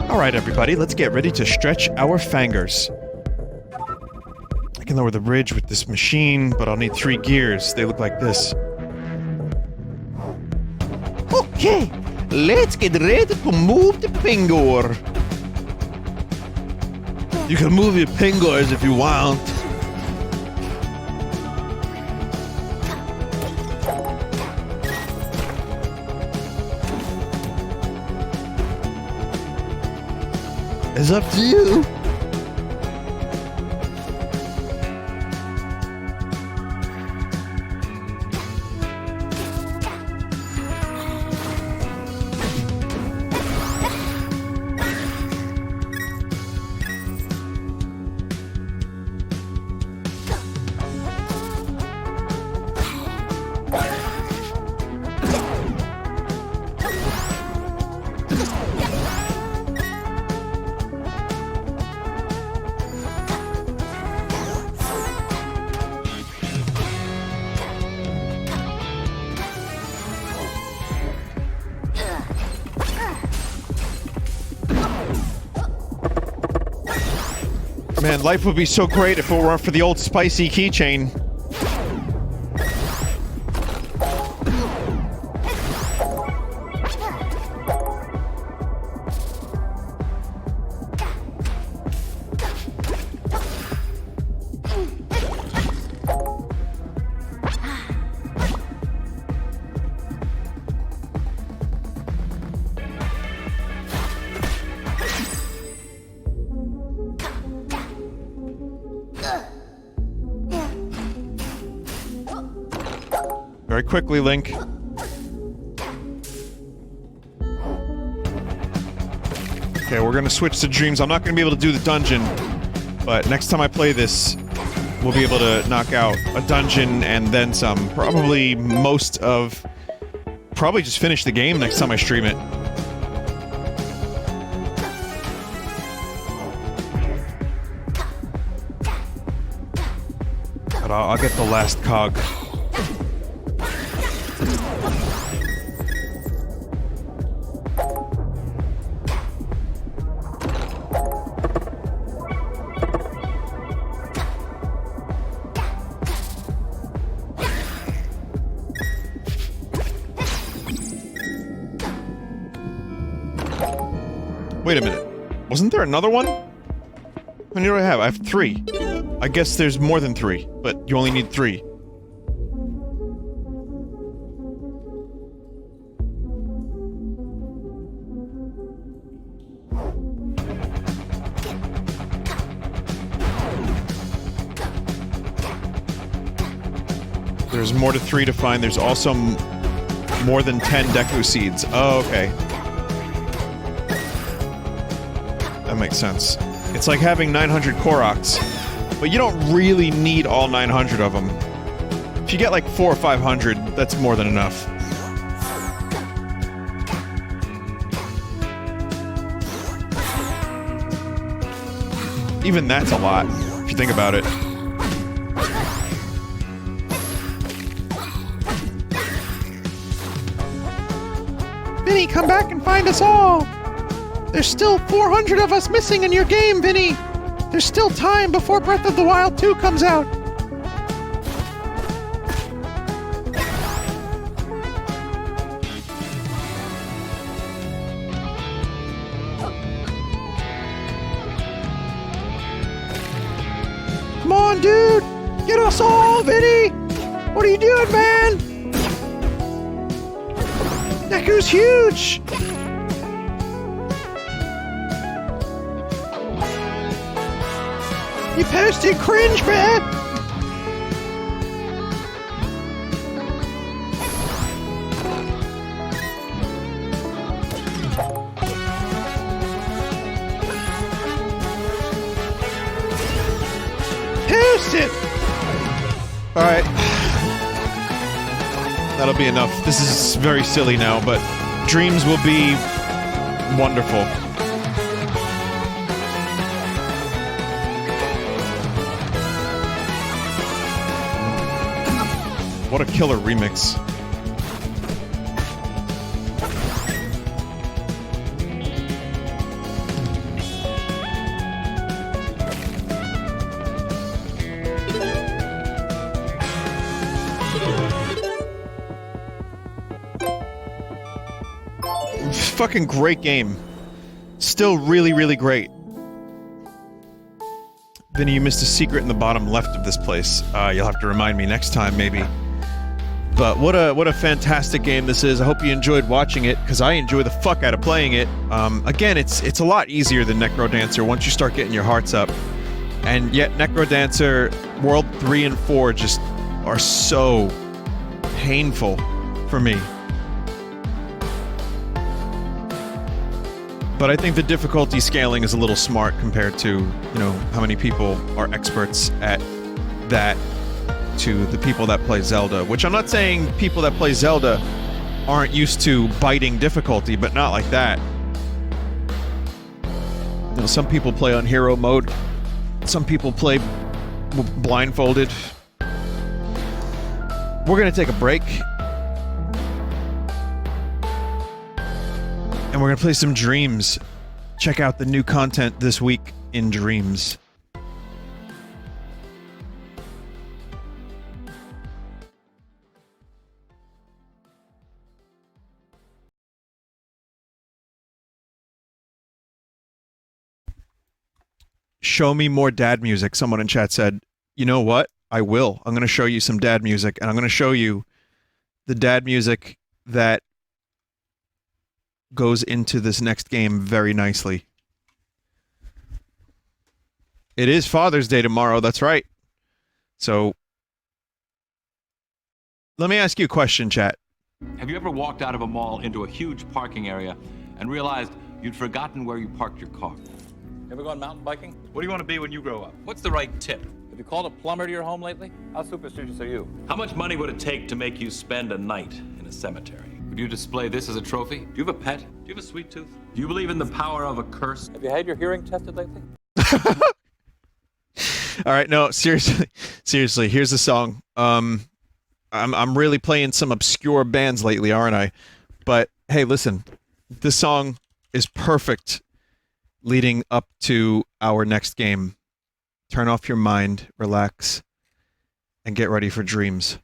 Alright everybody, let's get ready to stretch our fingers. I can lower the bridge with this machine, but I'll need 3 gears. They look like this. Okay, let's get ready to move the finger. You can move your fingers if you want. It's up to you. Man, life would be so great if it weren't for the old spicy keychain. Very quickly, Link. Okay, we're gonna switch to dreams. I'm not gonna be able to do the dungeon, but next time I play this, we'll be able to knock out a dungeon and then some. Probably just finish the game next time I stream it. But I'll get the last cog. Wait a minute. Wasn't there another one? How many do I have? I have 3. I guess there's more than 3, but you only need 3. There's more to 3 to find. There's also more than 10 Deku Seeds. Oh, okay. That makes sense. It's like having 900 Koroks, but you don't really need all 900 of them. If you get like 400 or 500, that's more than enough. Even that's a lot, if you think about it. Vinny, come back and find us all! There's still 400 of us missing in your game, Vinny! There's still time before Breath of the Wild 2 comes out! Come on, dude! Get us all, Vinny! What are you doing, man? Deku's huge! You posted cringe, man! Post it! Alright. That'll be enough. This is very silly now, but dreams will be wonderful. What a killer remix. Fucking great game. Still really, really great. Vinny, you missed a secret in the bottom left of this place. You'll have to remind me next time, maybe. But what a fantastic game this is. I hope you enjoyed watching it, because I enjoy the fuck out of playing it. Again, it's a lot easier than Necrodancer once you start getting your hearts up. And yet Necrodancer World 3 and 4 just are so painful for me. But I think the difficulty scaling is a little smart compared to, you know, how many people are experts at that to the people that play Zelda. Which I'm not saying people that play Zelda aren't used to biting difficulty, but not like that. You know, some people play on hero mode. Some people play blindfolded. We're gonna take a break. And we're gonna play some Dreams. Check out the new content this week in Dreams. show me more dad music. Someone in chat said, you know what? I will. I'm going to show you some dad music, and I'm going to show you the dad music that goes into this next game very nicely. It is Father's Day tomorrow, that's right. So, let me ask you a question, chat. Have you ever walked out of a mall into a huge parking area and realized you'd forgotten where you parked your car? Ever gone mountain biking? What do you want to be when you grow up? What's the right tip? Have you called a plumber to your home lately? How superstitious are you? How much money would it take to make you spend a night in a cemetery? Would you display this as a trophy? Do you have a pet? Do you have a sweet tooth? Do you believe in the power of a curse? Have you had your hearing tested lately? All right, no, seriously, here's the song. I'm really playing some obscure bands lately, aren't I? But hey, listen, this song is perfect leading up to our next game. Turn off your mind, relax, and get ready for dreams.